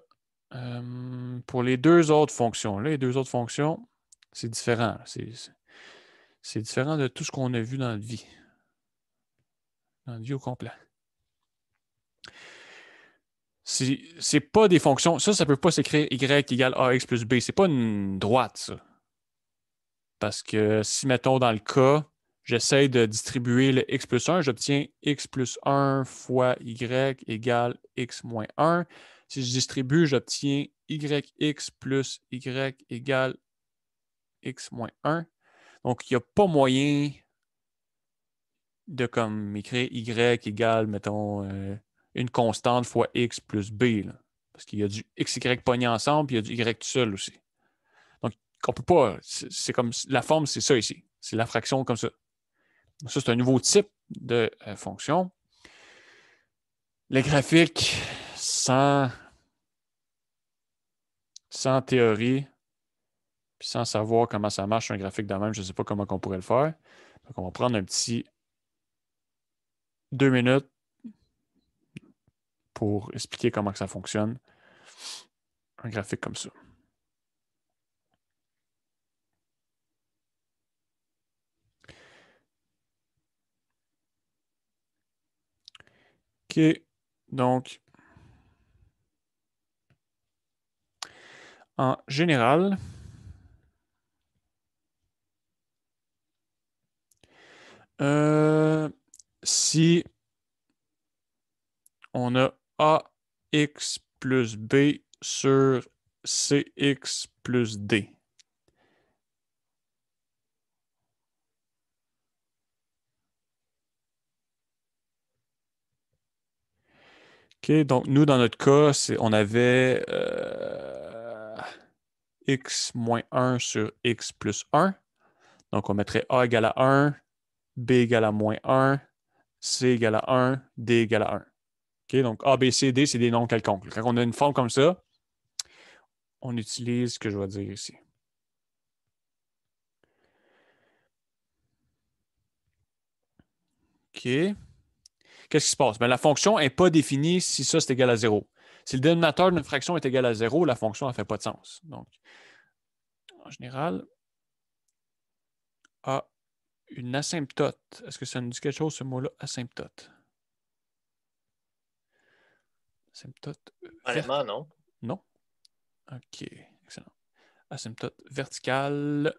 pour les deux autres fonctions, c'est différent. C'est différent de tout ce qu'on a vu dans la vie. Dans la vie au complet. C'est pas des fonctions. Ça peut pas s'écrire y égale ax plus b. C'est pas une droite, ça. Parce que si, mettons, dans le cas, j'essaie de distribuer le x plus 1, j'obtiens x plus 1 fois y égale x moins 1. Si je distribue, j'obtiens yx plus y égale x moins 1. Donc, il n'y a pas moyen de comme écrire y égale, mettons, une constante fois x plus b. Là. Parce qu'il y a du x, y pogné ensemble, puis il y a du y tout seul aussi. Donc, on peut pas. C'est comme la forme, c'est ça ici. C'est la fraction comme ça. Donc, ça, c'est un nouveau type de fonction. Les graphiques sans théorie, puis sans savoir comment ça marche un graphique de même, je ne sais pas comment on pourrait le faire. Donc, on va prendre un petit 2 minutes pour expliquer comment que ça fonctionne. Un graphique comme ça. OK. Donc, en général, si on a ax plus b sur cx plus d. OK, donc nous, dans notre cas, on avait x moins 1 sur x plus 1. Donc, on mettrait a égale à 1, b égale à moins 1, c égale à 1, d égale à 1. OK, donc a, b, c, d, c'est des nombres quelconques. Quand on a une forme comme ça, on utilise ce que je vais dire ici. OK. Qu'est-ce qui se passe? Bien, la fonction n'est pas définie si ça, c'est égal à 0. Si le dénominateur d'une fraction est égal à 0, la fonction ne fait pas de sens. Donc, en général, a une asymptote. Est-ce que ça nous dit quelque chose, ce mot-là, asymptote? Asymptote. Honnêtement, non. Non? OK, excellent. Asymptote verticale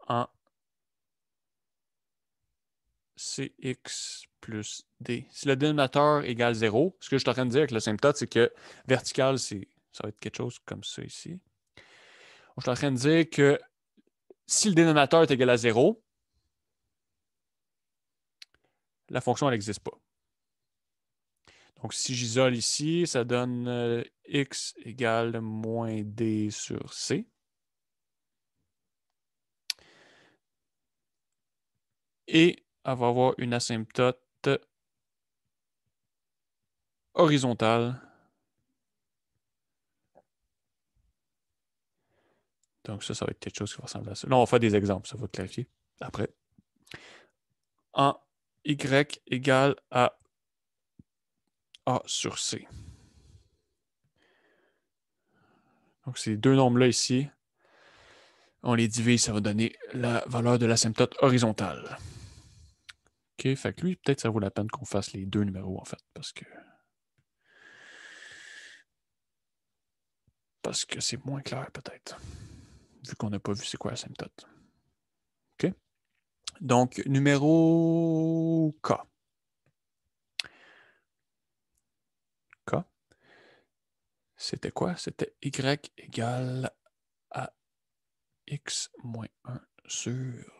en cx plus d. Si le dénominateur égale 0, ce que je suis en train de dire avec l'asymptote, c'est que vertical, ça va être quelque chose comme ça ici. Donc, je suis en train de dire que si le dénominateur est égal à 0, la fonction, elle n'existe pas. Donc, si j'isole ici, ça donne x égale moins d sur c. Et elle va avoir une asymptote horizontale. Donc, ça va être quelque chose qui va ressembler à ça. Là, on va faire des exemples, ça va clarifier après. En y égale à a sur c. Donc, ces deux nombres-là ici, on les divise, ça va donner la valeur de l'asymptote horizontale. OK, fait que lui, peut-être ça vaut la peine qu'on fasse les deux numéros, en fait, parce que c'est moins clair, peut-être, vu qu'on n'a pas vu c'est quoi l'asymptote. OK? Donc, numéro K. K. C'était quoi? C'était y égale à x moins 1 sur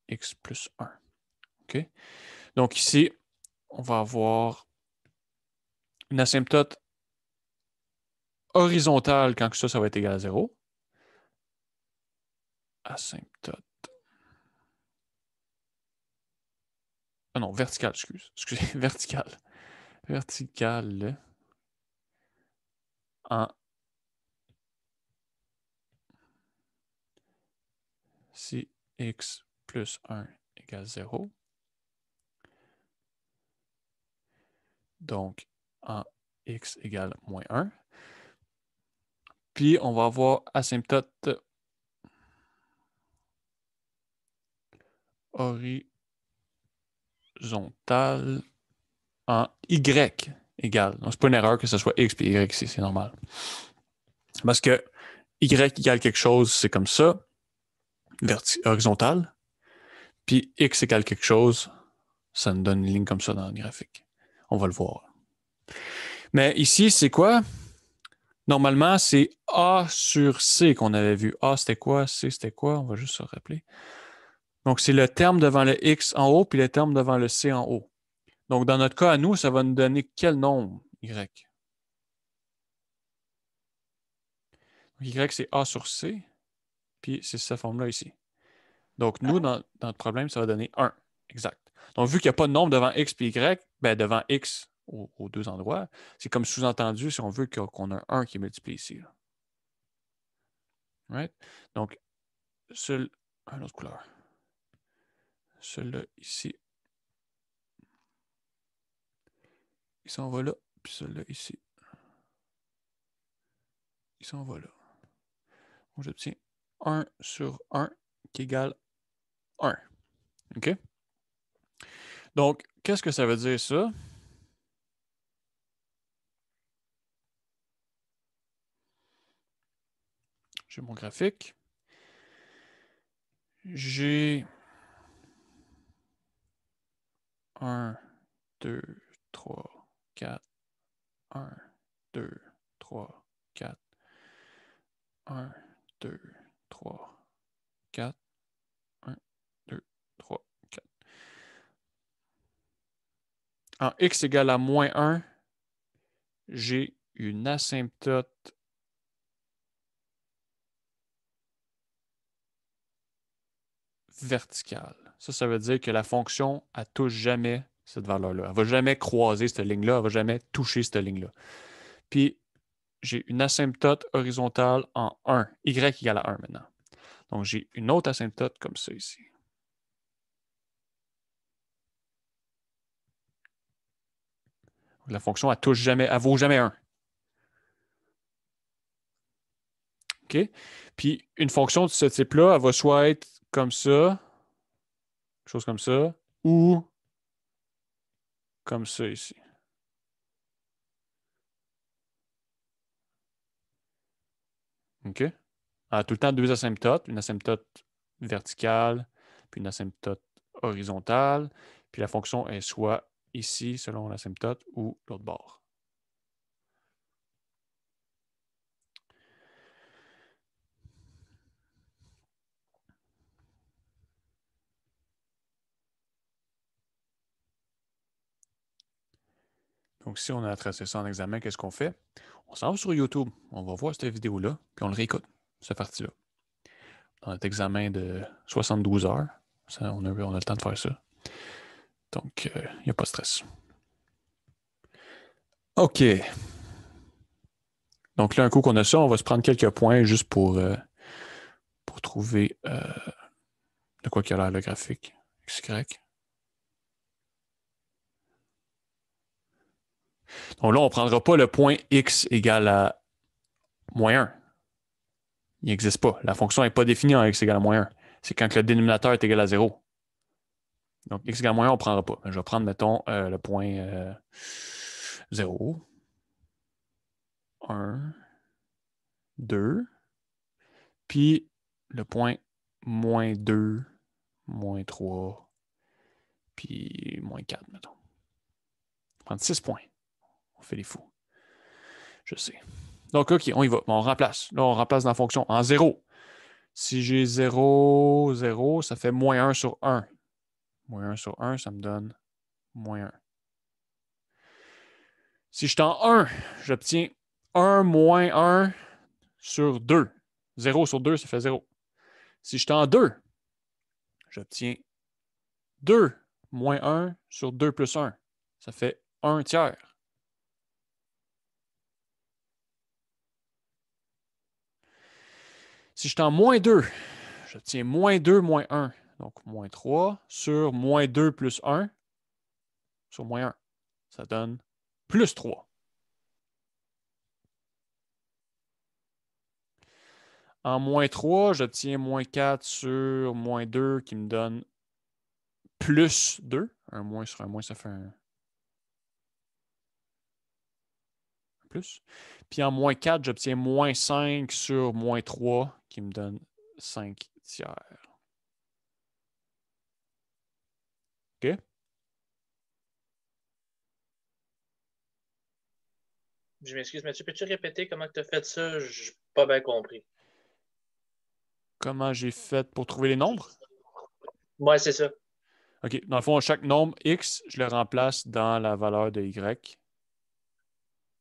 x plus 1. OK? Donc ici, on va avoir une asymptote horizontale quand ça va être égal à 0. Asymptote. Ah non, verticale, excusez, verticale. Verticale en si x plus 1 égale 0. Donc, en x égale moins 1. Puis, on va avoir asymptote horizontale en y égale. Donc, c'est pas une erreur que ce soit x et y ici, c'est normal. Parce que y égale quelque chose, c'est comme ça, horizontal. Puis x égale quelque chose, ça nous donne une ligne comme ça dans le graphique. On va le voir. Mais ici, c'est quoi? Normalement, c'est A sur C qu'on avait vu. A, c'était quoi? C, c'était quoi? On va juste se rappeler. Donc, c'est le terme devant le X en haut, puis le terme devant le C en haut. Donc, dans notre cas, à nous, ça va nous donner quel nombre? Y. Donc, Y, c'est A sur C, puis c'est cette forme-là ici. Donc, nous, dans notre problème, ça va donner 1. Exact. Donc, vu qu'il n'y a pas de nombre devant X et Y, ben, devant X aux deux endroits, c'est comme sous-entendu si on veut qu'on a un 1 qui est multiplié ici. Là. Right? Donc, une autre couleur. Celui-là ici. Il s'en va là, puis celui-là ici. Il s'en va là. Donc, j'obtiens 1 sur 1 qui égale 1. OK? Donc, qu'est-ce que ça veut dire ça? J'ai mon graphique. J'ai 1, 2, 3, 4. 1, 2, 3, 4. 1, 2, 3, 4. 1, 2, 3, 4. En x égale à moins 1, j'ai une asymptote verticale. Ça veut dire que la fonction, elle ne touche jamais cette valeur-là. Elle ne va jamais croiser cette ligne-là, elle ne va jamais toucher cette ligne-là. Puis, j'ai une asymptote horizontale en 1. Y égale à 1 maintenant. Donc, j'ai une autre asymptote comme ça ici. La fonction, elle touche jamais, elle vaut jamais 1. OK? Puis, une fonction de ce type-là, elle va soit être comme ça, quelque chose comme ça, ou comme ça ici. OK? Elle a tout le temps deux asymptotes, une asymptote verticale, puis une asymptote horizontale. Puis la fonction est soit ici, selon l'asymptote, ou l'autre bord. Donc, si on a tracé ça en examen, qu'est-ce qu'on fait? On s'en va sur YouTube, on va voir cette vidéo-là, puis on le réécoute, cette partie-là. Dans notre examen de 72 heures, on a le temps de faire ça. Donc, il n'y a pas de stress. OK. Donc là, un coup qu'on a ça, on va se prendre quelques points juste pour trouver de quoi qu'il a l'air le graphique. XY. Donc là, on ne prendra pas le point x égale à moins 1. Il n'existe pas. La fonction n'est pas définie en x égale à moins 1. C'est quand le dénominateur est égal à 0. Donc, x égale à moins 1, on ne prendra pas. Je vais prendre, mettons, le point 0, 1, 2, puis le point moins 2, moins 3, puis moins 4, mettons. On va prendre 6 points. On fait les fous. Je sais. Donc, OK, on y va. On remplace. Là, on remplace dans la fonction en 0. Si j'ai 0, 0, ça fait moins 1 sur 1. Moins 1 sur 1, ça me donne moins 1. Si je suis en 1, j'obtiens 1 moins 1 sur 2. 0 sur 2, ça fait 0. Si je suis en 2, j'obtiens 2 moins 1 sur 2 plus 1. Ça fait 1 tiers. Si je suis en moins 2, j'obtiens moins 2 moins 1. Donc, moins 3 sur moins 2 plus 1 sur moins 1. Ça donne plus 3. En moins 3, j'obtiens moins 4 sur moins 2 qui me donne plus 2. Un moins sur un moins, ça fait un plus. Puis en moins 4, j'obtiens moins 5 sur moins 3 qui me donne 5 tiers. OK? Je m'excuse, Mathieu, peux-tu répéter comment tu as fait ça? Je n'ai pas bien compris. Comment j'ai fait pour trouver les nombres? Ouais, c'est ça. OK. Dans le fond, chaque nombre X, je le remplace dans la valeur de Y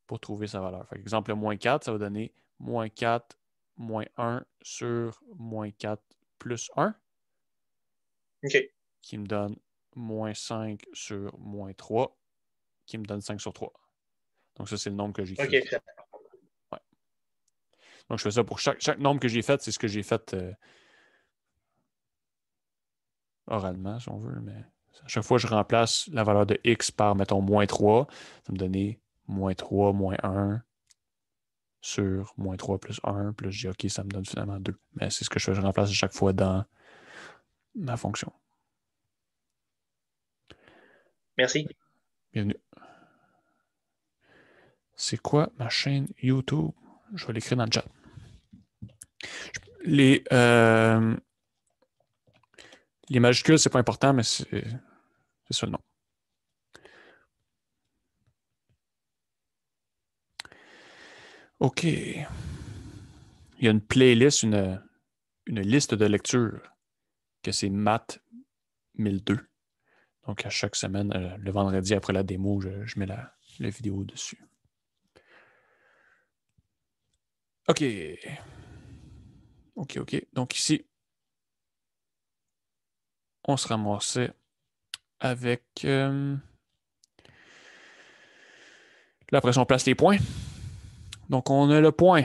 pour trouver sa valeur. Par exemple, le moins 4, ça va donner moins 4 moins 1 sur moins 4 plus 1 OK. qui me donne moins 5 sur moins 3 qui me donne 5 sur 3. Donc, ça, c'est le nombre que j'ai écrit. OK. Ouais. Donc, je fais ça pour chaque nombre que j'ai fait. C'est ce que j'ai fait oralement, si on veut. Mais à chaque fois, je remplace la valeur de X par, mettons, moins 3. Ça me donnait moins 3 moins 1 sur moins 3 plus 1. Puis là, je dis, OK, ça me donne finalement 2. Mais c'est ce que je fais. Je remplace à chaque fois dans ma fonction. Merci. Bienvenue. C'est quoi ma chaîne YouTube? Je vais l'écrire dans le chat. Les majuscules, c'est pas important, mais c'est ça le nom. OK. Il y a une playlist, une liste de lecture que c'est Math 1002. Donc, à chaque semaine, le vendredi après la démo, je mets la vidéo dessus. OK. OK. Donc, ici, on se ramassait avec... là, après, on place les points. Donc, on a le point.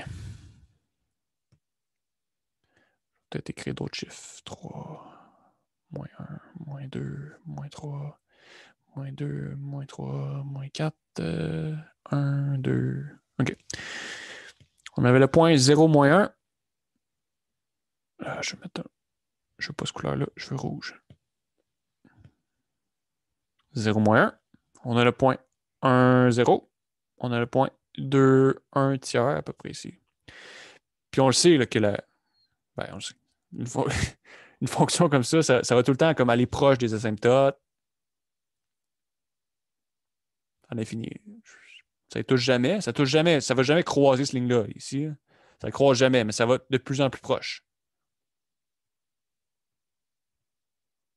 Peut-être écrire d'autres chiffres. 3, moins 1, moins 2, moins 3, moins 2, moins 3, moins 4, 1, 2. OK. On avait le point 0, moins 1. Je vais mettre je ne veux pas ce couleur-là, je veux rouge. 0, moins 1. On a le point 1, 0. On a le point 2, 1 tiers à peu près ici. Puis on le sait là, que on le sait. Une fonction comme ça va tout le temps comme aller proche des asymptotes. À l'infini. Ça ne touche jamais. Ça ne va jamais croiser cette ligne-là ici. Ça ne croise jamais, mais ça va de plus en plus proche.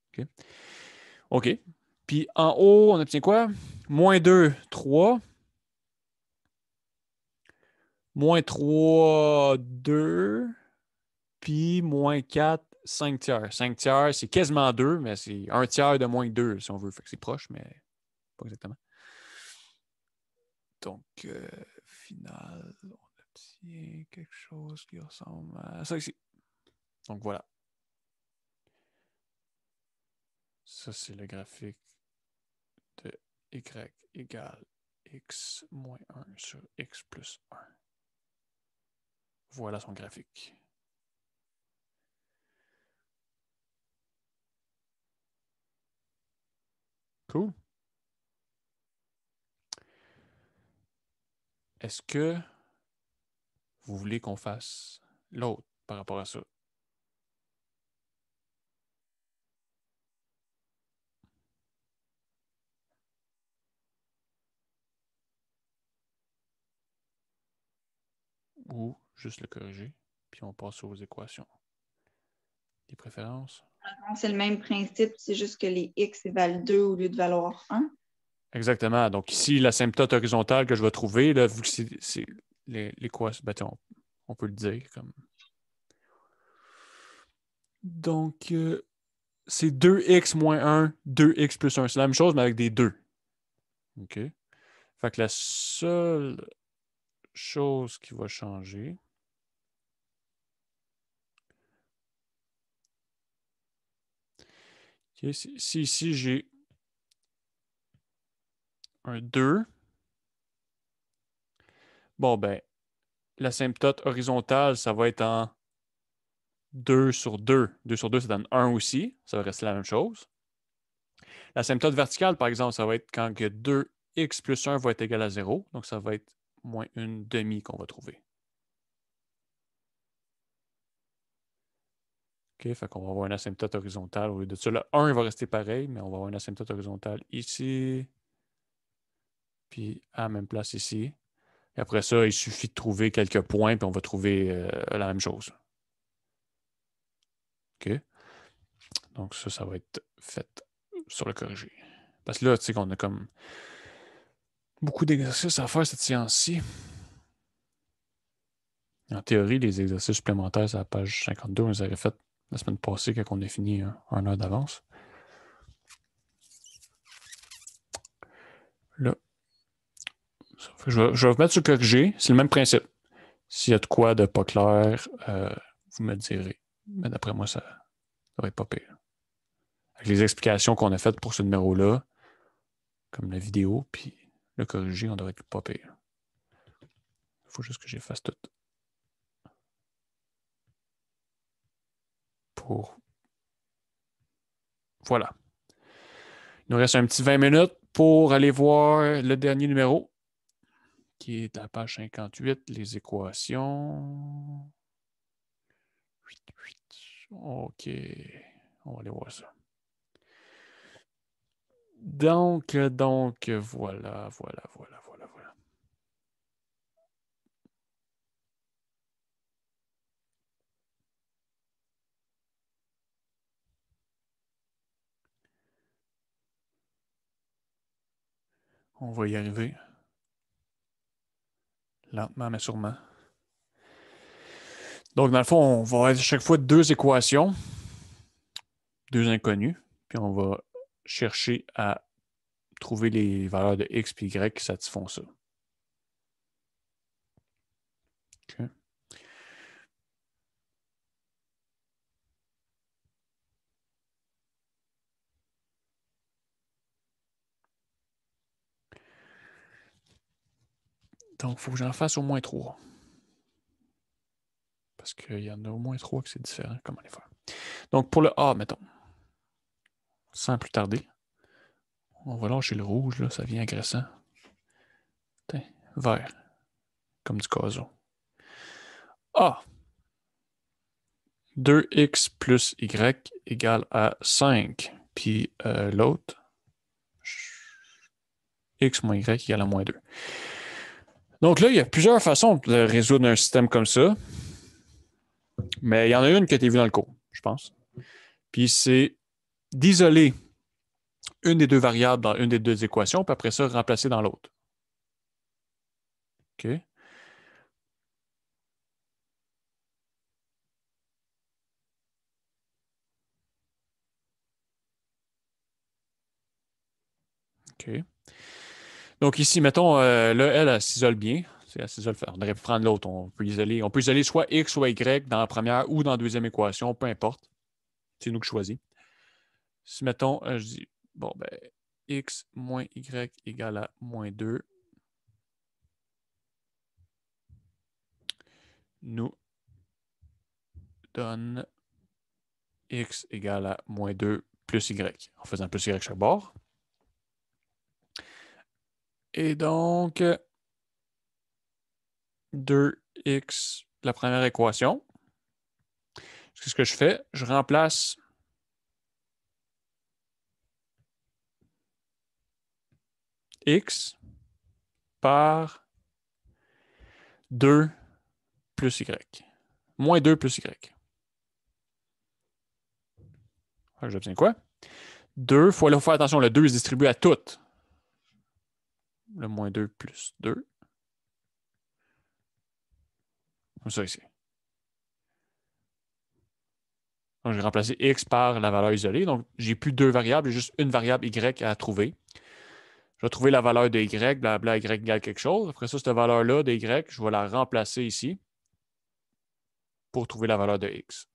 OK. OK. Puis en haut, on obtient quoi? Moins 2, 3. Moins 3, 2. Puis moins 4, 5 tiers. 5 tiers, c'est quasiment 2, mais c'est un tiers de moins que 2, si on veut. Fait que c'est proche, mais pas exactement. Donc, final, on obtient quelque chose qui ressemble à ça ici. Donc, voilà. Ça, c'est le graphique de y égale x moins 1 sur x plus 1. Voilà son graphique. Cool. Est-ce que vous voulez qu'on fasse l'autre par rapport à ça? Ou juste le corriger, puis on passe aux équations. Les préférences? C'est le même principe, c'est juste que les x valent 2 au lieu de valoir 1. Exactement. Donc ici, l'asymptote horizontale que je vais trouver, là, vu que c'est l'équation, ben, on peut le dire comme. Donc, c'est 2x moins 1, 2x plus 1. C'est la même chose, mais avec des 2. OK? Fait que la seule chose qui va changer, okay, si ici j'ai un 2, bon, ben, l'asymptote horizontale, ça va être en 2 sur 2. 2 sur 2, ça donne 1 aussi. Ça va rester la même chose. L'asymptote verticale, par exemple, ça va être quand que 2x plus 1 va être égal à 0. Donc, ça va être moins une demi qu'on va trouver. OK, fait qu'on va avoir une asymptote horizontale. Au lieu de ça, le 1 va rester pareil, mais on va avoir une asymptote horizontale ici. Puis à la même place ici. Et après ça, il suffit de trouver quelques points, puis on va trouver la même chose. OK? Donc ça va être fait sur le corrigé. Parce que là, tu sais qu'on a comme beaucoup d'exercices à faire cette séance-ci. En théorie, les exercices supplémentaires, c'est à la page 52, on les avait fait la semaine passée quand on a fini un heure d'avance. Là, je vais vous mettre sur le corrigé. C'est le même principe. S'il y a de quoi de pas clair, vous me le direz. Mais d'après moi, ça va être pas pire. Avec les explications qu'on a faites pour ce numéro-là, comme la vidéo, puis le corrigé, on devrait être pas pire. Il faut juste que j'efface tout. Voilà. Il nous reste un petit 20 minutes pour aller voir le dernier numéro, qui est à la page 58, les équations. OK. On va aller voir ça. Donc, voilà. On va y arriver. Lentement, mais sûrement. Donc, dans le fond, on va avoir à chaque fois deux équations, deux inconnues, puis on va chercher à trouver les valeurs de x et y qui satisfont ça. OK. Donc, il faut que j'en fasse au moins 3. Parce qu'il y en a au moins 3 que c'est différent. Comment les faire? Donc, pour le A, mettons, sans plus tarder, on va lâcher le rouge, là, ça devient agressant. Vert, comme du gazon. A. 2x plus y égale à 5. Puis l'autre, x moins y égale à moins 2. Donc là, il y a plusieurs façons de résoudre un système comme ça. Mais il y en a une qui a été vue dans le cours, je pense. Puis c'est d'isoler une des deux variables dans une des deux équations, puis après ça, remplacer dans l'autre. OK? OK. Donc ici, mettons, là, elle s'isole bien. Elle s'isole, on aurait pu prendre l'autre. On peut isoler soit x, soit y dans la première ou dans la deuxième équation, peu importe. C'est nous qui choisissons. Si, mettons, je dis, bon, ben, x moins y égale à moins 2, nous donne x égale à moins 2 plus y, en faisant plus y chaque bord. Et donc, 2x, la première équation. Ce que je fais, je remplace x par 2 plus y. Moins 2 plus y. J'obtiens quoi? 2 fois, là, il faut faire attention, le 2 se distribue à toutes. le moins 2 plus 2. Comme ça ici. Donc, j'ai remplacé x par la valeur isolée. Donc, j'ai plus deux variables, j'ai juste une variable y à trouver. Je vais trouver la valeur de y, blabla, y égale quelque chose. Après ça, cette valeur-là de y, je vais la remplacer ici pour trouver la valeur de x.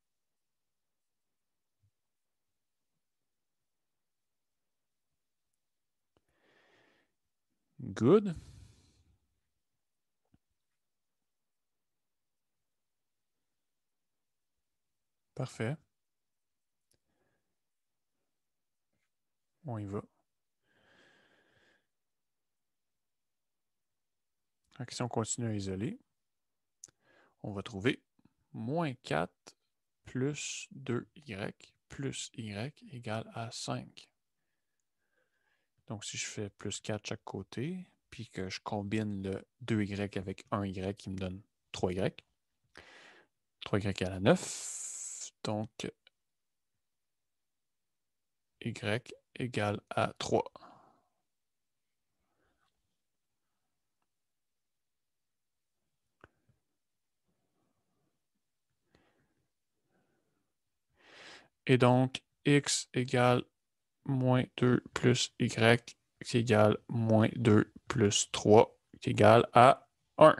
Good. Parfait. On y va. Donc, si on continue à isoler, on va trouver moins 4 plus 2y plus y égale à 5. Donc, si je fais plus 4 chaque côté, puis que je combine le 2y avec 1y qui me donne 3y. 3y égale à 9. Donc, y égale à 3. Et donc, x égale moins 2 plus y qui égale moins 2 plus 3 qui égale à 1.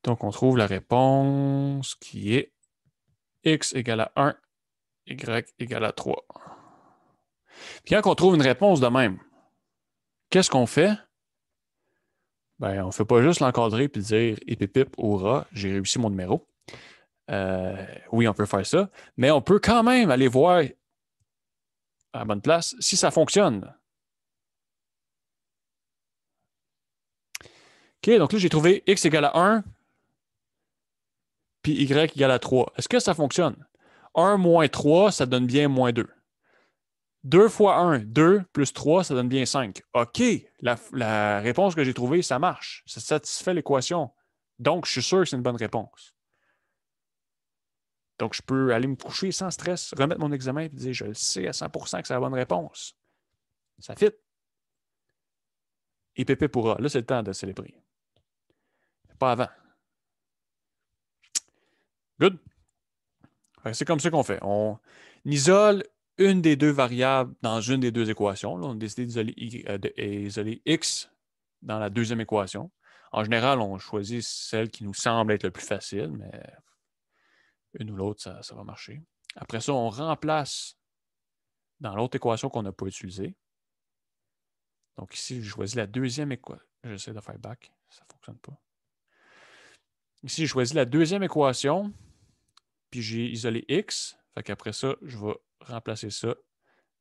Donc, on trouve la réponse qui est x égale à 1, y égale à 3. Puis quand on trouve une réponse de même, qu'est-ce qu'on fait? Ben, on ne fait pas juste l'encadrer et dire « épipip, hurrah, j'ai réussi mon numéro ». Oui, on peut faire ça, mais on peut quand même aller voir à la bonne place si ça fonctionne. OK, donc là, j'ai trouvé x égale à 1 puis y égale à 3. Est-ce que ça fonctionne? 1 moins 3, ça donne bien moins 2. 2 fois 1, 2 plus 3, ça donne bien 5. OK, la réponse que j'ai trouvée, ça marche. Ça satisfait l'équation. Donc, je suis sûr que c'est une bonne réponse. Donc, je peux aller me coucher sans stress, remettre mon examen et dire, je le sais à 100% que c'est la bonne réponse. Ça fit. Et pépé pourra. Là, c'est le temps de célébrer. Pas avant. Good. C'est comme ça qu'on fait. On isole une des deux variables dans une des deux équations. Là, on a décidé d'isoler x dans la deuxième équation. En général, on choisit celle qui nous semble être le plus facile, mais une ou l'autre, ça va marcher. Après ça, on remplace dans l'autre équation qu'on n'a pas utilisée. Donc ici, je choisis la deuxième équation. J'essaie de faire back, ça ne fonctionne pas. Ici, j'ai choisi la deuxième équation, puis j'ai isolé x. Fait qu'après ça, je vais remplacer ça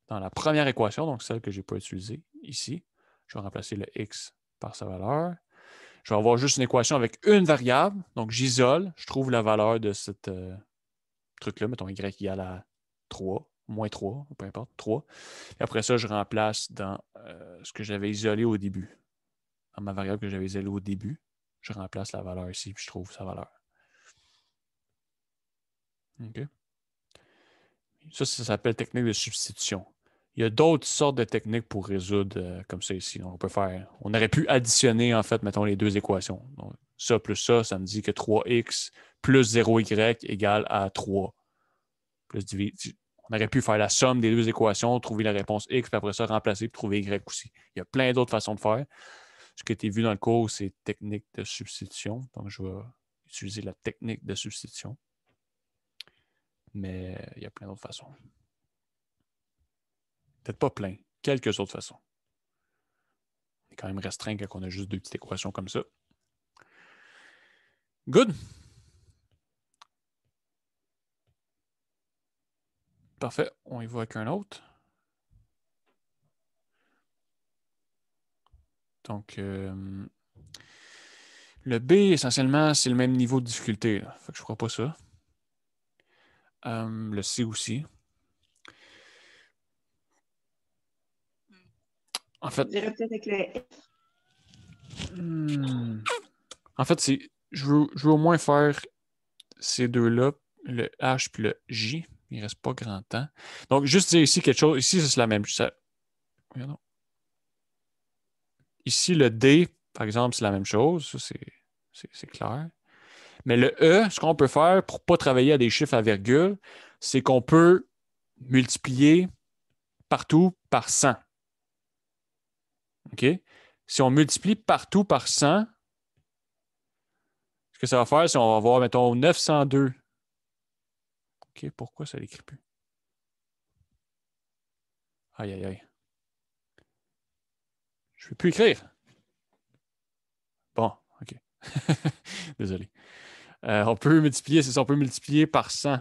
dans la première équation, donc celle que je n'ai pas utilisée ici. Je vais remplacer le x par sa valeur. Je vais avoir juste une équation avec une variable. Donc, j'isole. Je trouve la valeur de ce truc-là. Mettons y égale à 3, moins 3, ou peu importe, 3. Et après ça, je remplace dans ce que j'avais isolé au début. Dans ma variable que j'avais isolée au début, je remplace la valeur ici, puis je trouve sa valeur. OK? Ça s'appelle technique de substitution. Il y a d'autres sortes de techniques pour résoudre comme ça ici. On aurait pu additionner, en fait, mettons, les deux équations. Donc, ça plus ça me dit que 3x plus 0y égale à 3. On aurait pu faire la somme des deux équations, trouver la réponse x, puis après ça, remplacer pour trouver y aussi. Il y a plein d'autres façons de faire. Ce qui a été vu dans le cours, c'est technique de substitution. Donc, je vais utiliser la technique de substitution. Mais il y a plein d'autres façons. Peut-être pas plein, quelques autres façons. On est quand même restreint quand on a juste deux petites équations comme ça. Good. Parfait. On y va avec un autre. Donc, le B, essentiellement, c'est le même niveau de difficulté. Là. Fait que je ne ferai pas ça. Le C aussi. En fait, Je dirais peut-être avec le F. En fait, je veux au moins faire ces deux-là, le H puis le J. Il ne reste pas grand temps. Donc, juste dire ici quelque chose. Ici, c'est la même chose. Ici, le D, par exemple, c'est la même chose. Ça, c'est clair. Mais le E, ce qu'on peut faire pour ne pas travailler à des chiffres à virgule, c'est qu'on peut multiplier partout par 100. OK? Si on multiplie partout par 100, ce que ça va faire, c'est qu'on va avoir, mettons, 902. OK, pourquoi ça ne l'écrit plus? Aïe, aïe, aïe. Je ne peux plus écrire. Bon, OK. Désolé. On peut multiplier, c'est ça, on peut multiplier par 100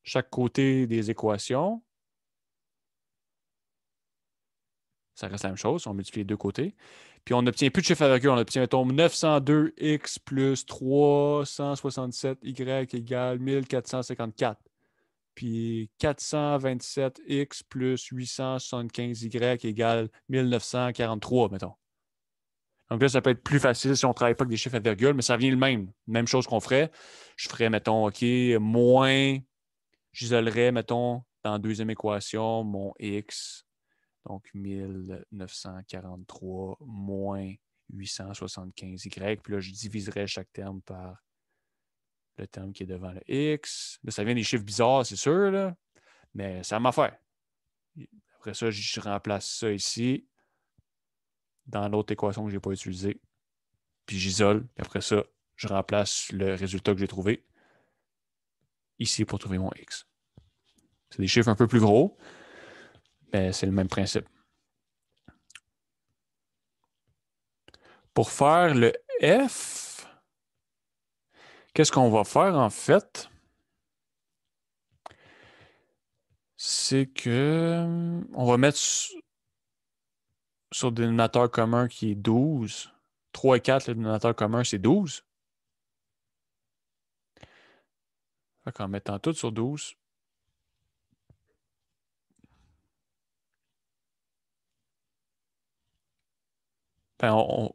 chaque côté des équations. Ça reste la même chose, on multiplie les deux côtés. Puis on n'obtient plus de chiffre à virgule, on obtient, mettons, 902x plus 367y égale 1454. Puis 427x plus 875y égale 1943, mettons. Donc là, ça peut être plus facile si on ne travaille pas avec des chiffres à virgule, mais ça revient le même. Même chose qu'on ferait. Je ferais, mettons, OK, moins, j'isolerais, mettons, dans la deuxième équation, mon x, donc 1943 moins 875y. Puis là, je diviserais chaque terme par le terme qui est devant le x. Là, ça vient des chiffres bizarres, c'est sûr, là, mais ça m'a fait. Après ça, je remplace ça ici dans l'autre équation que je n'ai pas utilisée. Puis j'isole. Puis après ça, je remplace le résultat que j'ai trouvé ici pour trouver mon x. C'est des chiffres un peu plus gros, mais c'est le même principe. Pour faire le f, qu'est-ce qu'on va faire en fait? C'est que on va mettre sur le dénominateur commun qui est 12. 3 et 4, le dénominateur commun, c'est 12. Fait qu'en mettant tout sur 12, ben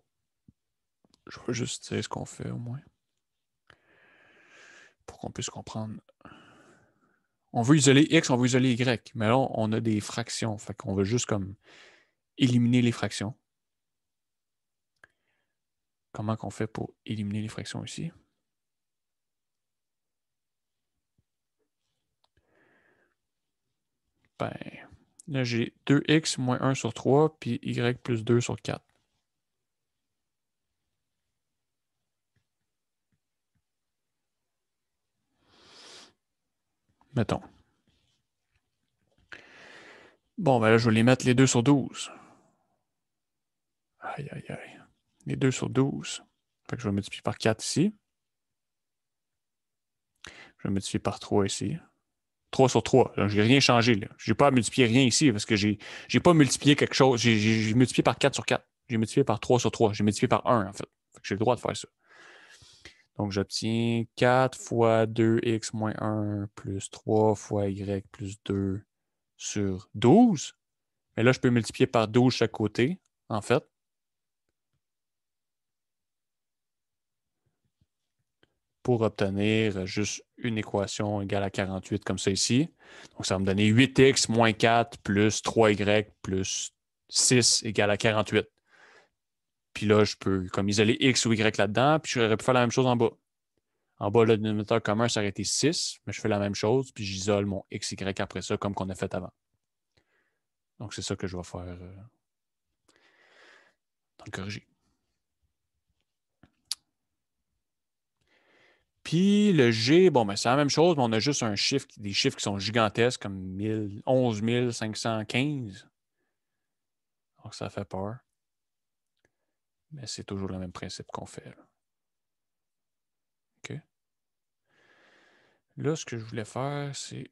je vais juste dire ce qu'on fait au moins. Pour qu'on puisse comprendre. On veut isoler X, on veut isoler Y. Mais là, on a des fractions. Fait qu'on veut juste comme éliminer les fractions. Comment qu'on fait pour éliminer les fractions ici? Ben, là, j'ai 2x moins 1 sur 3, puis y plus 2 sur 4. Mettons. Bon, ben là, je vais les mettre les 2 sur 12. Aïe, aïe, aïe. Les 2 sur 12. Fait que je vais multiplier par 4 ici. Je vais multiplier par 3 ici. 3 sur 3. Je n'ai rien changé. Je n'ai pas à multiplier rien ici parce que je n'ai pas multiplié quelque chose. J'ai multiplié par 4 sur 4. J'ai multiplié par 3 sur 3. J'ai multiplié par 1, en fait. J'ai le droit de faire ça. Donc, j'obtiens 4 fois 2x moins 1 plus 3 fois y plus 2 sur 12. Mais là, je peux multiplier par 12 chaque côté, en fait. Pour obtenir juste une équation égale à 48 comme ça ici. Donc, ça va me donner 8x moins 4 plus 3y plus 6 égale à 48. Puis là, je peux comme isoler x ou y là-dedans, puis j'aurais pu faire la même chose en bas. En bas, le dénominateur commun, ça aurait été 6, mais je fais la même chose, puis j'isole mon x, y après ça, comme qu'on a fait avant. Donc, c'est ça que je vais faire dans le corrigé. Puis le G, bon, ben, c'est la même chose, mais on a juste des chiffres qui sont gigantesques, comme 11 515. Donc, ça fait peur. Mais c'est toujours le même principe qu'on fait. Là. OK. Là, ce que je voulais faire, c'est